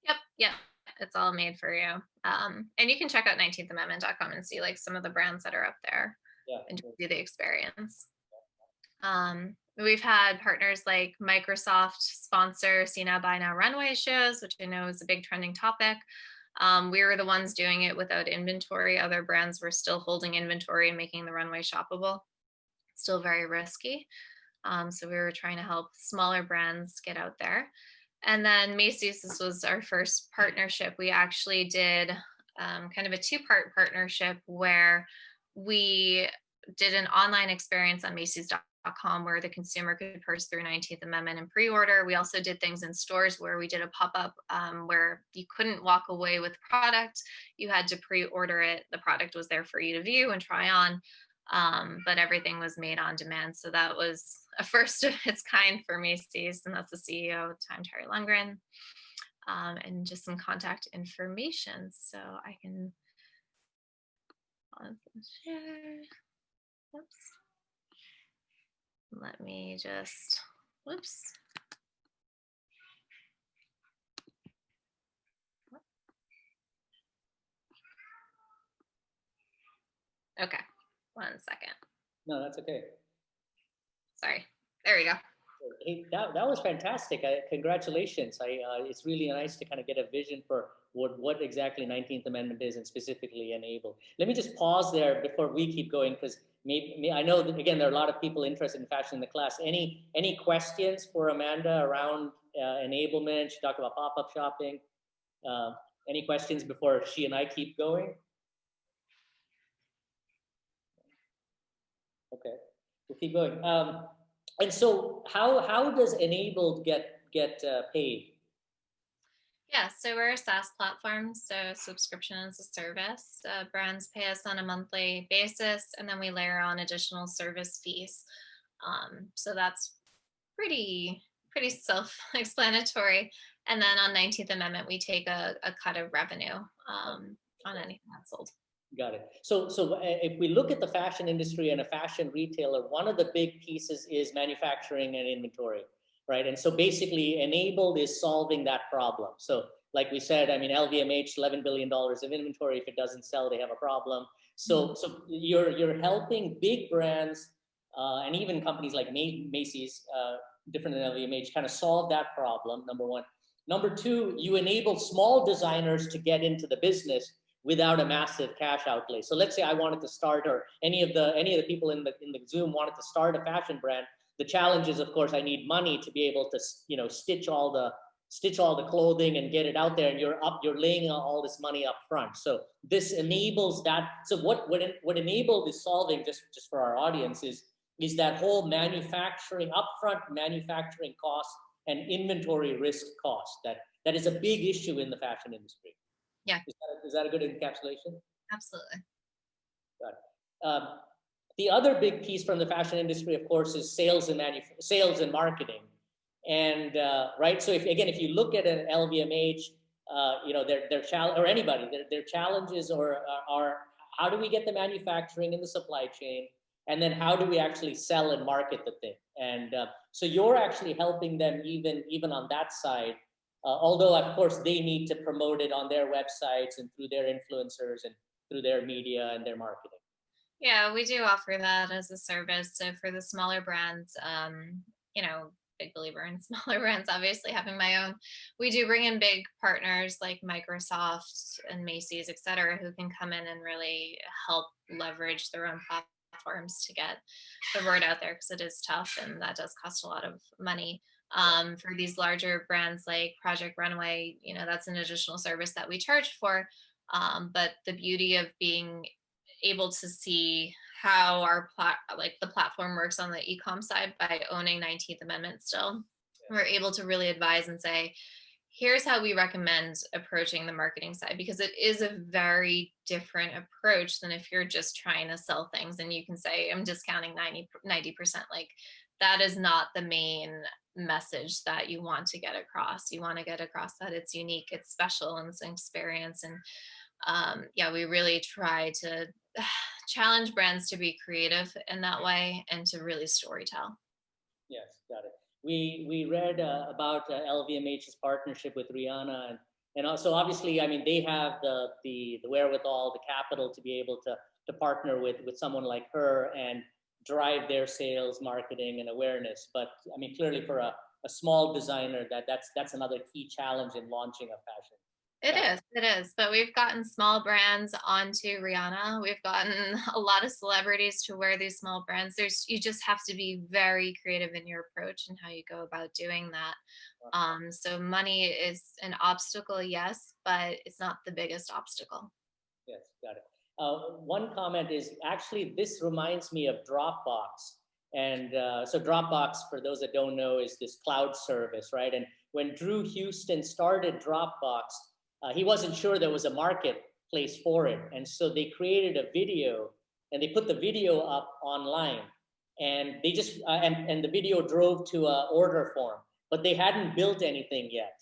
me. Yep. It's all made for you. And you can check out 19thamendment.com and see like some of the brands that are up there and do the experience. We've had partners like Microsoft sponsor See Now Buy Now runway shows, which I know is a big trending topic. We were the ones doing it without inventory. Other brands were still holding inventory and making the runway shoppable. Still very risky. So we were trying to help smaller brands get out there. And then Macy's, this was our first partnership. We actually did kind of a two-part partnership where we did an online experience on Macy's.com where the consumer could purchase through 19th Amendment and pre-order. We also did things in stores where we did a pop-up where you couldn't walk away with product. You had to pre-order it. The product was there for you to view and try on. But everything was made on demand. So that was a first of its kind for Macy's, and that's the CEO at the time, Terry Lundgren, and just some contact information. So I can share. Oops. Let me just, whoops. Okay. 1 second. No, that's okay. Sorry. There we go. Hey, that was fantastic. Congratulations. It's really nice to kind of get a vision for what exactly 19th Amendment is and specifically enable. Let me just pause there before we keep going, because maybe I know that, again, there are a lot of people interested in fashion in the class. Any questions for Amanda around enablement? She talked about pop-up shopping. Any questions before she and I keep going? Okay, we'll keep going. And so how does enabled get paid? Yeah, so we're a SaaS platform, so subscription as a service. Brands pay us on a monthly basis, and then we layer on additional service fees. So that's pretty self-explanatory. And then on 19th Amendment, we take a cut of revenue on anything that's sold. Got it. So if we look at the fashion industry and a fashion retailer, one of the big pieces is manufacturing and inventory, right? And so basically enabled is solving that problem. So like we said, I mean, LVMH, $11 billion of inventory. If it doesn't sell, they have a problem. So you're helping big brands and even companies like Macy's, different than LVMH, kind of solve that problem, number one. Number two, you enable small designers to get into the business, without a massive cash outlay. So let's say I wanted to start, or any of the people in the Zoom wanted to start a fashion brand. The challenge is, of course, I need money to be able to, stitch all the clothing and get it out there, and you're laying all this money up front. So this enables that. So what Enabled is solving, just for our audience, is that whole upfront manufacturing cost and inventory risk cost that is a big issue in the fashion industry. Yeah. Is that a good encapsulation? Absolutely. Got it. The other big piece from the fashion industry, of course, is sales and marketing. And right, so if you look at an LVMH, their challenge, or anybody, their challenges are how do we get the manufacturing in the supply chain, and then how do we actually sell and market the thing? And so you're actually helping them even on that side. Although, of course, they need to promote it on their websites and through their influencers and through their media and their marketing. Yeah, we do offer that as a service. So for the smaller brands, big believer in smaller brands, obviously having my own. We do bring in big partners like Microsoft and Macy's, et cetera, who can come in and really help leverage their own platforms to get the word out there, because it is tough and that does cost a lot of money. For these larger brands like Project Runway, that's an additional service that we charge for. But the beauty of being able to see how the platform works on the e-com side by owning 19th Amendment still, we're able to really advise and say, here's how we recommend approaching the marketing side, because it is a very different approach than if you're just trying to sell things and you can say, I'm discounting 90%. Like, that is not the main message that you want to get across. You want to get across that it's unique, it's special, and it's an experience. And we really try to challenge brands to be creative in that way and to really storytell. Yes, got it. We read about LVMH's partnership with Rihanna, and also, obviously, I mean, they have the wherewithal, the capital to be able to partner with someone like her and drive their sales, marketing, and awareness. But I mean, clearly for a small designer, that's another key challenge in launching a fashion. It is. But we've gotten small brands onto Rihanna. We've gotten a lot of celebrities to wear these small brands. You just have to be very creative in your approach and how you go about doing that. So money is an obstacle, yes, but it's not the biggest obstacle. Yes, got it. One comment is, actually, this reminds me of Dropbox. And so Dropbox, for those that don't know, is this cloud service, right? And when Drew Houston started Dropbox, he wasn't sure there was a marketplace for it. And so they created a video, and they put the video up online. And they just, and the video drove to an order form, but they hadn't built anything yet,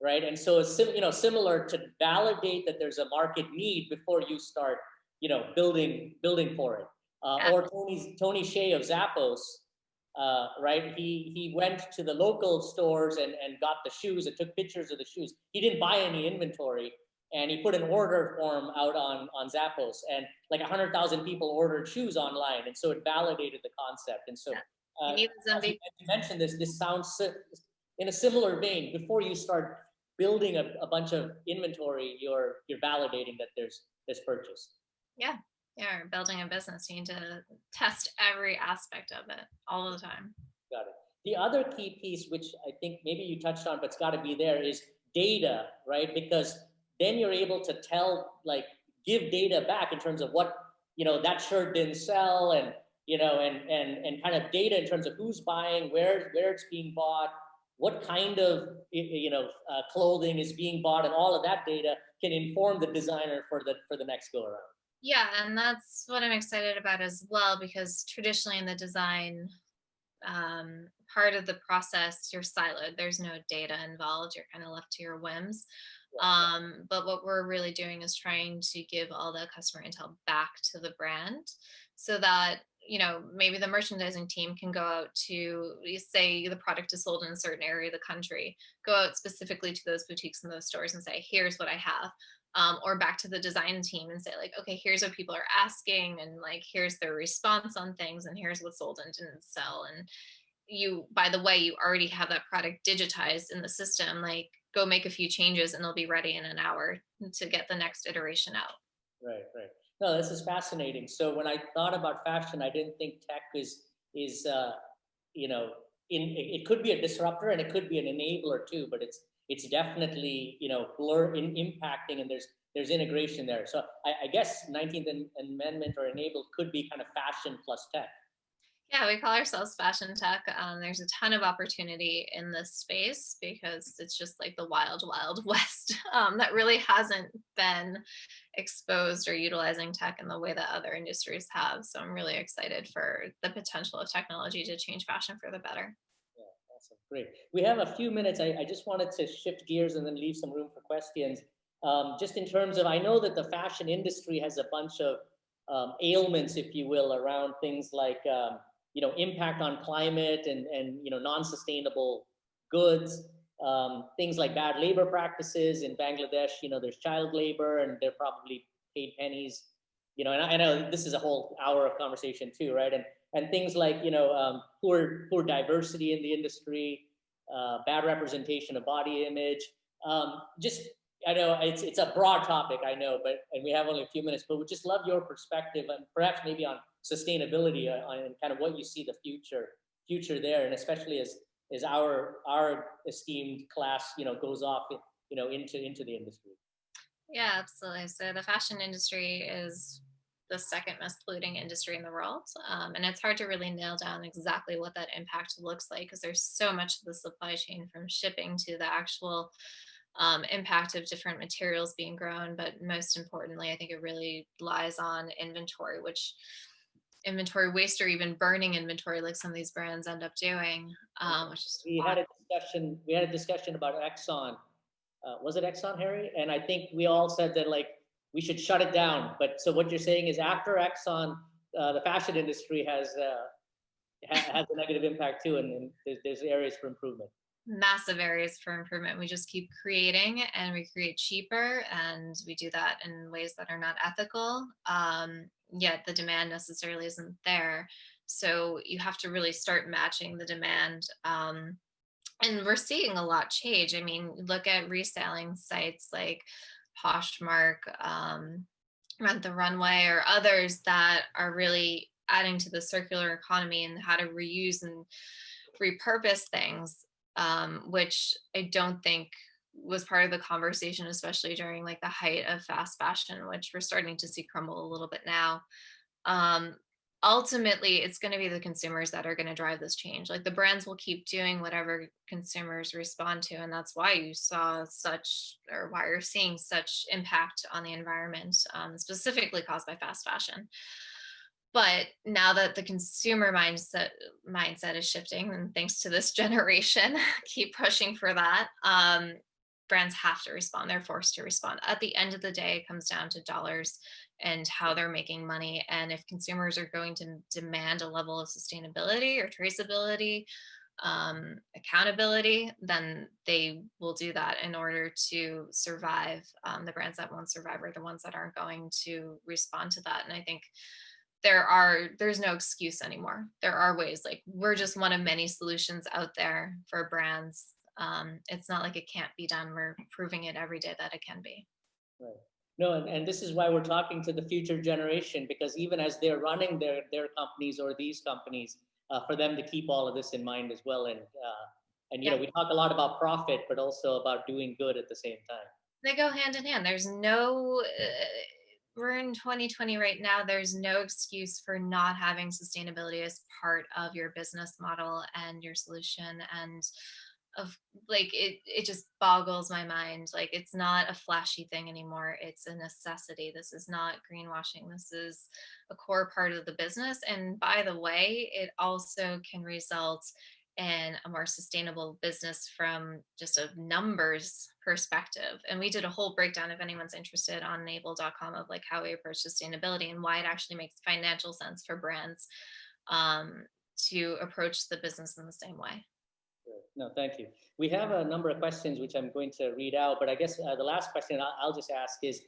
right? And so it's similar to validate that there's a market need before you start, building for it. Or Tony Hsieh of Zappos, right? He went to the local stores and got the shoes and took pictures of the shoes. He didn't buy any inventory, and he put an order form out on Zappos, and like 100,000 people ordered shoes online, and so it validated the concept. And so, as you mentioned, this sounds in a similar vein. Before you start building a bunch of inventory, you're validating that there's this purchase. Yeah. Yeah, building a business, you need to test every aspect of it all the time. Got it. The other key piece, which I think maybe you touched on, but it's got to be there, is data, right? Because then you're able to give data back in terms of what, that shirt didn't sell, and, and kind of data in terms of who's buying, where it's being bought, what kind of, clothing is being bought, and all of that data can inform the designer for the next go around. Yeah, and that's what I'm excited about as well, because traditionally in the design part of the process, you're siloed. There's no data involved. You're kind of left to your whims. But what we're really doing is trying to give all the customer intel back to the brand, so that maybe the merchandising team can go out to, say the product is sold in a certain area of the country, go out specifically to those boutiques and those stores and say, here's what I have. Or back to the design team and say, like, okay, here's what people are asking, and like, here's their response on things, and here's what sold and didn't sell. And by the way, you already have that product digitized in the system, like go make a few changes and they'll be ready in an hour to get the next iteration out. Right, right. No, this is fascinating. So when I thought about fashion, I didn't think tech is you know, it could be a disruptor and it could be an enabler too, but it's definitely, impacting, and there's integration there. So I guess 19th Amendment or enabled could be kind of fashion plus tech. Yeah, we call ourselves fashion tech. There's a ton of opportunity in this space because it's just like the wild, wild west that really hasn't been exposed or utilizing tech in the way that other industries have. So I'm really excited for the potential of technology to change fashion for the better. Yeah, awesome. Great. We have a few minutes. I just wanted to shift gears and then leave some room for questions. Just in terms of, I know that the fashion industry has a bunch of ailments, if you will, around things like, impact on climate and non-sustainable goods, things like bad labor practices in Bangladesh. There's child labor and they're probably paid pennies. And I know this is a whole hour of conversation too, right? And things like poor diversity in the industry, bad representation of body image. Just I know it's a broad topic, I know, and we have only a few minutes, but we just love your perspective and perhaps maybe on sustainability on kind of what you see the future there, and especially as our esteemed class goes off into the industry. Yeah, absolutely. So the fashion industry is the second most polluting industry in the world. And it's hard to really nail down exactly what that impact looks like because there's so much of the supply chain from shipping to the actual impact of different materials being grown. But most importantly, I think it really lies on inventory, which inventory waste or even burning inventory, like some of these brands end up doing, which is We had a discussion about Exxon. Was it Exxon, Harry? And I think we all said that like we should shut it down. But so what you're saying is after Exxon, the fashion industry has a negative impact too, and there's areas for improvement. massive areas for improvement. We just keep creating and we create cheaper, and we do that in ways that are not ethical. Yet the demand necessarily isn't there. So you have to really start matching the demand. And we're seeing a lot change. I mean, look at reselling sites like Poshmark, Rent the Runway, or others that are really adding to the circular economy and how to reuse and repurpose things, which I don't think was part of the conversation, especially during like the height of fast fashion, which we're starting to see crumble a little bit now. um, Ultimately it's going to be the consumers that are going to drive this change. Like the brands will keep doing whatever consumers respond to, and that's why you saw such, or why you're seeing such impact on the environment, specifically caused by fast fashion. But now that the consumer mindset is shifting, and thanks to this generation keep pushing for that, brands have to respond. They're forced to respond. At the end of the day, it comes down to dollars and how they're making money. And if consumers are going to demand a level of sustainability or traceability, accountability, then they will do that in order to survive. The brands that won't survive are the ones that aren't going to respond to that. And I think there's no excuse anymore. There are ways. Like we're just one of many solutions out there for brands. It's not like it can't be done. We're proving it every day that it can be. Right. No, and this is why we're talking to the future generation, because even as they're running their companies or these companies, for them to keep all of this in mind as well. And Yeah. we talk a lot about profit, but also about doing good at the same time. They go hand in hand. There's no, we're in 2020 right now. There's no excuse for not having sustainability as part of your business model and your solution. And of like it just boggles my mind. Like it's not a flashy thing anymore. It's a necessity. This is not greenwashing. This is a core part of the business. And by the way, it also can result in a more sustainable business from just a numbers perspective. And we did a whole breakdown, if anyone's interested, on enable.com of like how we approach sustainability and why it actually makes financial sense for brands to approach the business in the same way. No, thank you. We have a number of questions which I'm going to read out, but I guess the last question I'll just ask is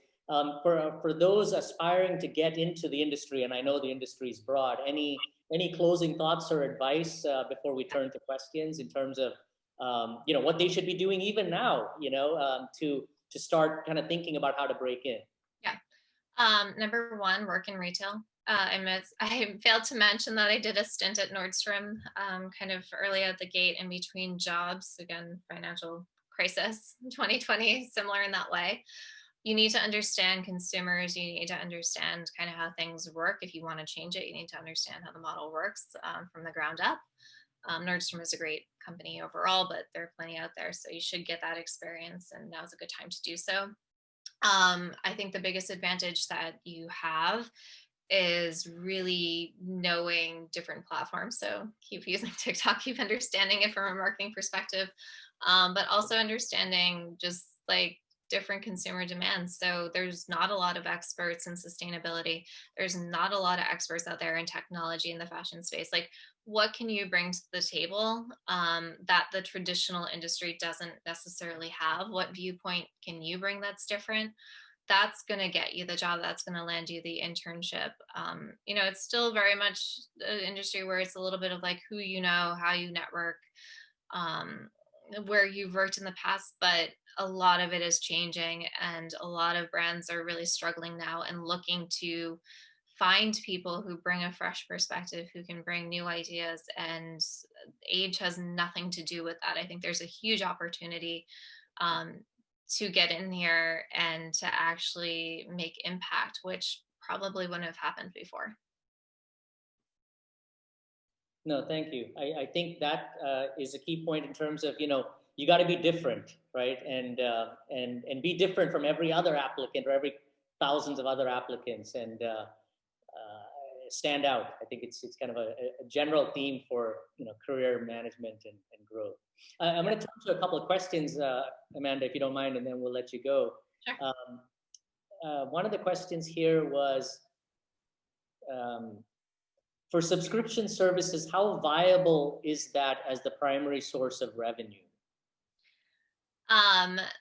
for those aspiring to get into the industry, and I know the industry is broad, any Any closing thoughts or advice before we turn to questions in terms of what they should be doing even now, to start kind of thinking about how to break in? Yeah. Number one, work in retail. I failed to mention that I did a stint at Nordstrom, kind of early out the gate in between jobs. Again, financial crisis, 2020, similar in that way. You need to understand consumers. You need to understand kind of how things work. If you want to change it, you need to understand how the model works from the ground up. Nordstrom is a great company overall, but there are plenty out there. So you should get that experience, and now's a good time to do so. I think the biggest advantage that you have is really knowing different platforms. So keep using TikTok, keep understanding it from a marketing perspective, but also understanding just like different consumer demands. So there's not a lot of experts in sustainability. There's not a lot of experts out there in technology in the fashion space. Like, what can you bring to the table that the traditional industry doesn't necessarily have? What viewpoint can you bring that's different? That's going to get you the job. That's going to land you the internship. It's still very much an industry where it's a little bit of like who you know, how you network, where you've worked in the past, but a lot of it is changing, and a lot of brands are really struggling now and looking to find people who bring a fresh perspective, who can bring new ideas, and age has nothing to do with that. I think there's a huge opportunity um, to get in here and to actually make impact, which probably wouldn't have happened before. No, thank you. I think that is a key point in terms of, you got to be different, right? And be different from every other applicant or every thousands of other applicants, and stand out. I think it's kind of a general theme for career management and growth. I'm going to turn to a couple of questions, Amanda, if you don't mind, and then we'll let you go. Sure. One of the questions here was, for subscription services, how viable is that as the primary source of revenue?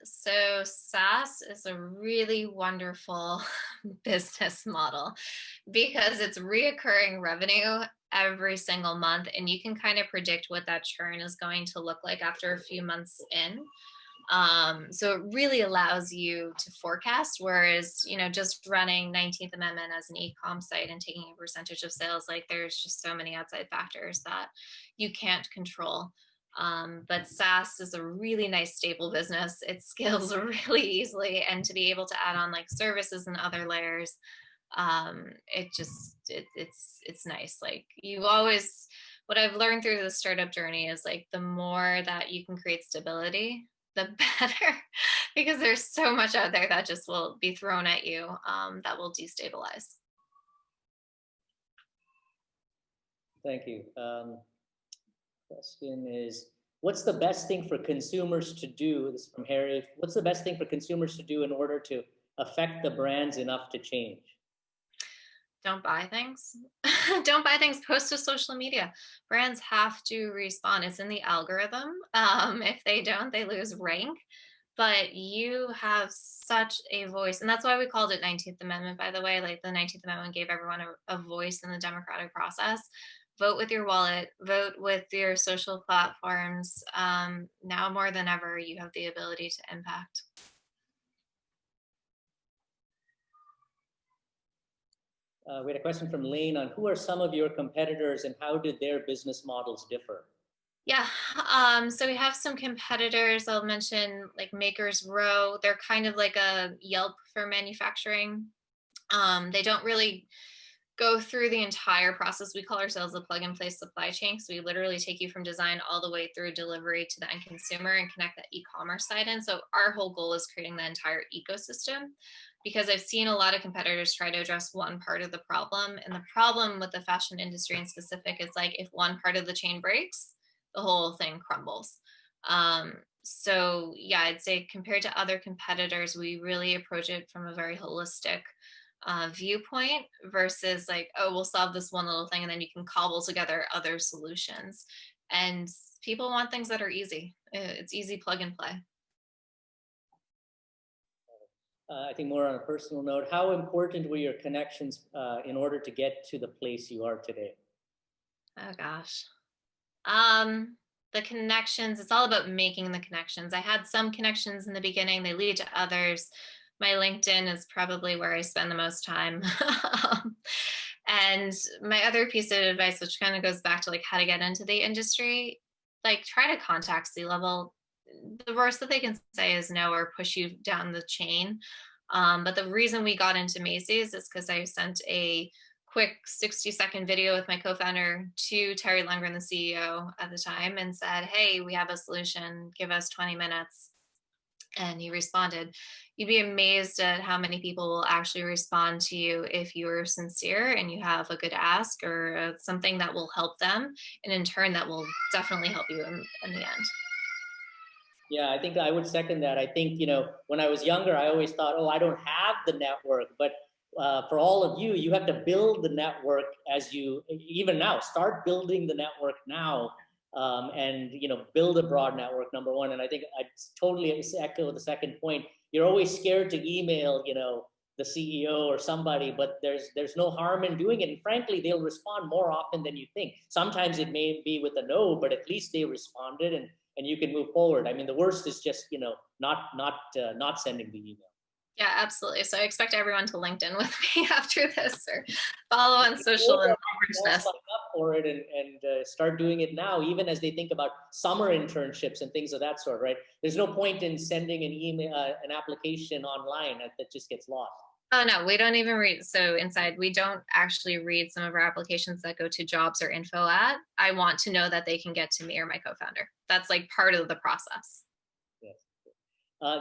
So SaaS is a really wonderful business model because it's reoccurring revenue every single month, and you can kind of predict what that churn is going to look like after a few months in. So it really allows you to forecast, whereas, just running 19th Amendment as an e-com site and taking a percentage of sales, like there's just so many outside factors that you can't control. But SaaS is a really nice stable business. It scales really easily, and to be able to add on like services and other layers, it's nice. Like what I've learned through the startup journey is like the more that you can create stability, the better, because there's so much out there that just will be thrown at you that will destabilize. Thank you. Question is, what's the best thing for consumers to do? This is from Harry. What's the best thing for consumers to do in order to affect the brands enough to change? Don't buy things. Don't buy things. Post to social media. Brands have to respond. It's in the algorithm. If they don't, they lose rank. But you have such a voice, and that's why we called it 19th Amendment, by the way. Like, the 19th Amendment gave everyone a voice in the democratic process. Vote with your wallet, vote with your social platforms. Now more than ever, you have the ability to impact. We had a question from Lane on who are some of your competitors and how did their business models differ? Yeah, so we have some competitors. I'll mention like Makers Row. They're kind of like a Yelp for manufacturing. They don't really go through the entire process. We call ourselves a plug and play supply chain. So we literally take you from design all the way through delivery to the end consumer and connect that e-commerce side in. So our whole goal is creating the entire ecosystem, because I've seen a lot of competitors try to address one part of the problem. And the problem with the fashion industry in specific is like, if one part of the chain breaks, the whole thing crumbles. So yeah, I'd say compared to other competitors, we really approach it from a very holistic viewpoint versus like, oh, we'll solve this one little thing and then you can cobble together other solutions. And people want things that are easy. It's easy plug and play. I think more on a personal note, how important were your connections in order to get to the place you are today? Oh gosh. The connections, it's all about making the connections. I had some connections in the beginning, they lead to others. My LinkedIn is probably where I spend the most time. Um, and my other piece of advice, which kind of goes back to like how to get into the industry, like try to contact C-level. The worst that they can say is no or push you down the chain. But the reason we got into Macy's is because I sent a quick 60-second video with my co-founder to Terry Lundgren, the CEO at the time, and said, hey, we have a solution, give us 20 minutes. And he responded. You'd be amazed at how many people will actually respond to you if you are sincere and you have a good ask or something that will help them. And in turn, that will definitely help you in the end. Yeah, I think I would second that. I think, when I was younger, I always thought, oh, I don't have the network. But for all of you, you have to build the network even now, start building the network now, and, build a broad network, number one. And I think I totally echo the second point. You're always scared to email, the CEO or somebody, but there's no harm in doing it. And frankly, they'll respond more often than you think. Sometimes it may be with a no, but at least they responded, and you can move forward. I mean, the worst is just, not sending the email. Yeah, absolutely. So I expect everyone to LinkedIn with me after this or follow on social and leverage this. Sign up for it and start doing it now, even as they think about summer internships and things of that sort, right? There's no point in sending an email, an application online that just gets lost. Oh no, we don't even read. So inside, we don't actually read some of our applications that go to jobs or info at. I want to know that they can get to me or my co-founder. That's like part of the process. Yes.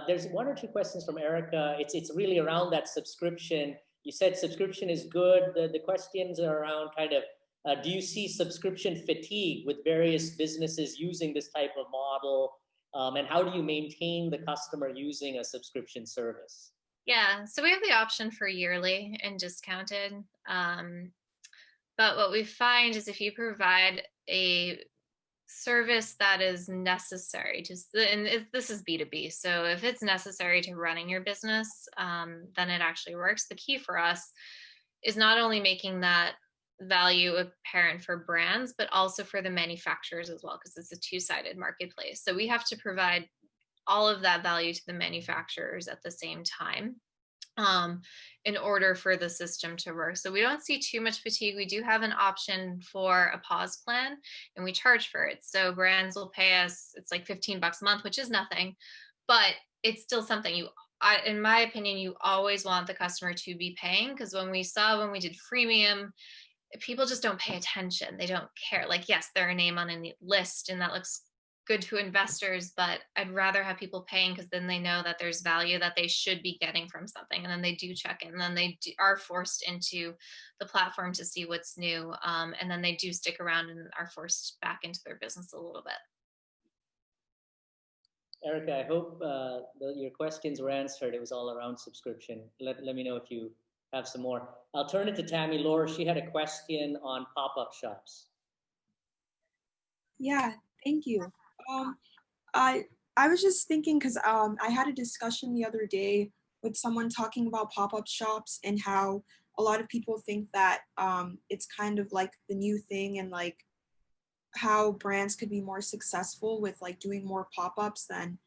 There's one or two questions from Erica. It's really around that subscription. You said subscription is good. The questions are around kind of, do you see subscription fatigue with various businesses using this type of model? And how do you maintain the customer using a subscription service? Yeah, so we have the option for yearly and discounted. But what we find is if you provide a service that is necessary to, and this is B2B, so if it's necessary to running your business, then it actually works. The key for us is not only making that value apparent for brands, but also for the manufacturers as well, because it's a two-sided marketplace. So we have to provide all of that value to the manufacturers at the same time, in order for the system to work. So we don't see too much fatigue. We do have an option for a pause plan and we charge for it. So brands will pay us, it's like $15 a month, which is nothing, but it's still something in my opinion, you always want the customer to be paying, because when we did freemium, people just don't pay attention. They don't care. Like, yes, they're a name on a list and that looks good to investors, but I'd rather have people paying, because then they know that there's value that they should be getting from something, and then they do check in, and then they are forced into the platform to see what's new, and then they do stick around and are forced back into their business a little bit. Erica, I hope your questions were answered. It was all around subscription. Let me know if you have some more. I'll turn it to Tammy Laura. She had a question on pop-up shops. Yeah, thank you. I was just thinking, because I had a discussion the other day with someone talking about pop-up shops and how a lot of people think that it's kind of like the new thing, and like how brands could be more successful with like doing more pop-ups than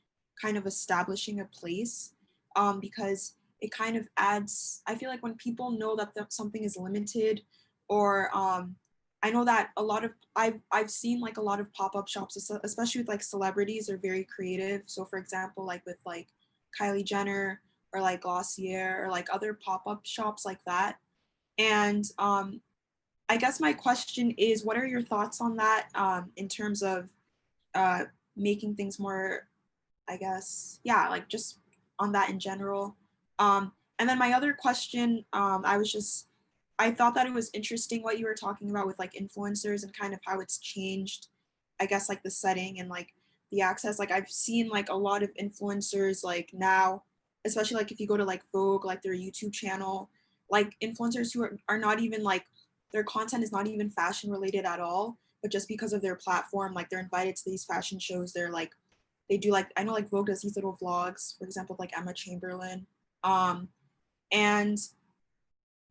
kind of establishing a place, because it kind of adds, I feel like when people know that something is limited, or I know that I've seen like a lot of pop-up shops, especially with like celebrities, are very creative. So for example, like with like Kylie Jenner or like Glossier or like other pop-up shops like that. And I guess my question is, what are your thoughts on that, in terms of making things more, I guess, yeah, like just on that in general. And then my other question, I thought that it was interesting what you were talking about with like influencers and kind of how it's changed, I guess, like the setting and like the access. Like I've seen like a lot of influencers like now, especially like if you go to like Vogue, like their YouTube channel, like influencers who are not even like, their content is not even fashion related at all, but just because of their platform, like they're invited to these fashion shows. They do like, I know like Vogue does these little vlogs, for example, like Emma Chamberlain. And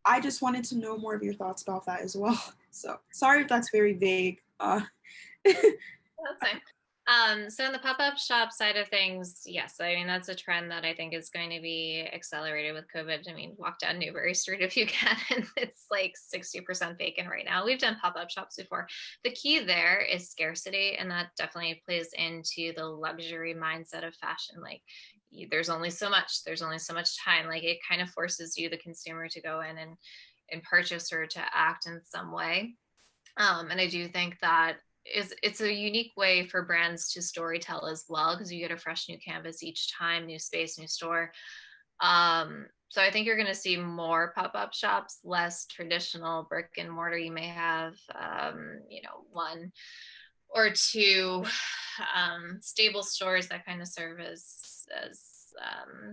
I just wanted to know more of your thoughts about that as well. So sorry if that's very vague. That's fine. So in the pop-up shop side of things, yes, I mean that's a trend that I think is going to be accelerated with COVID. I mean, walk down Newbury Street if you can, and it's like 60% vacant right now. We've done pop-up shops before. The key there is scarcity, and that definitely plays into the luxury mindset of fashion. Like there's only so much, there's only so much time. Like it kind of forces you, the consumer, to go in and purchase or to act in some way. And I do think that it's a unique way for brands to storytell as well, because you get a fresh new canvas each time, new space, new store. So I think you're going to see more pop-up shops, less traditional brick and mortar. You may have one or two stable stores that kind of serve as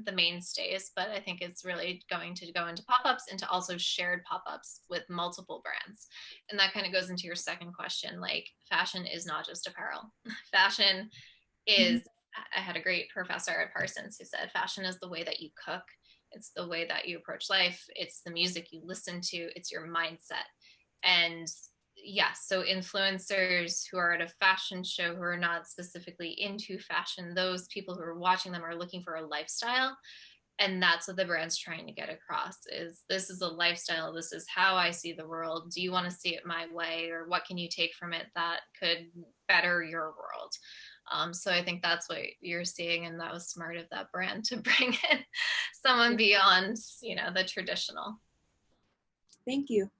the mainstays, but I think it's really going to go into pop-ups, into also shared pop-ups with multiple brands. And that kind of goes into your second question. Like fashion is not just apparel. Fashion is, I had a great professor at Parsons who said fashion is the way that you cook, it's the way that you approach life, it's the music you listen to, it's your mindset. And yes, so influencers who are at a fashion show who are not specifically into fashion, those people who are watching them are looking for a lifestyle. And that's what the brand's trying to get across is this is a lifestyle, this is how I see the world. Do you want to see it my way, or what can you take from it that could better your world? So I think that's what you're seeing, and that was smart of that brand to bring in someone beyond, the traditional. Thank you.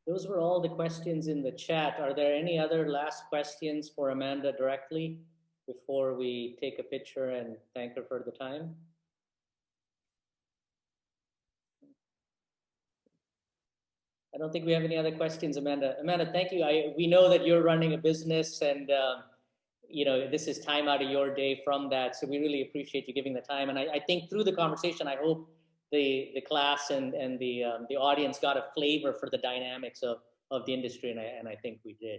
Those were all the questions in the chat. Are there any other last questions for Amanda directly before we take a picture and thank her for the time? I don't think we have any other questions, Amanda. Amanda, thank you. We know that you're running a business, and this is time out of your day from that. So we really appreciate you giving the time. And I think through the conversation, I hope the class and the audience got a flavor for the dynamics of the industry, and I think we did.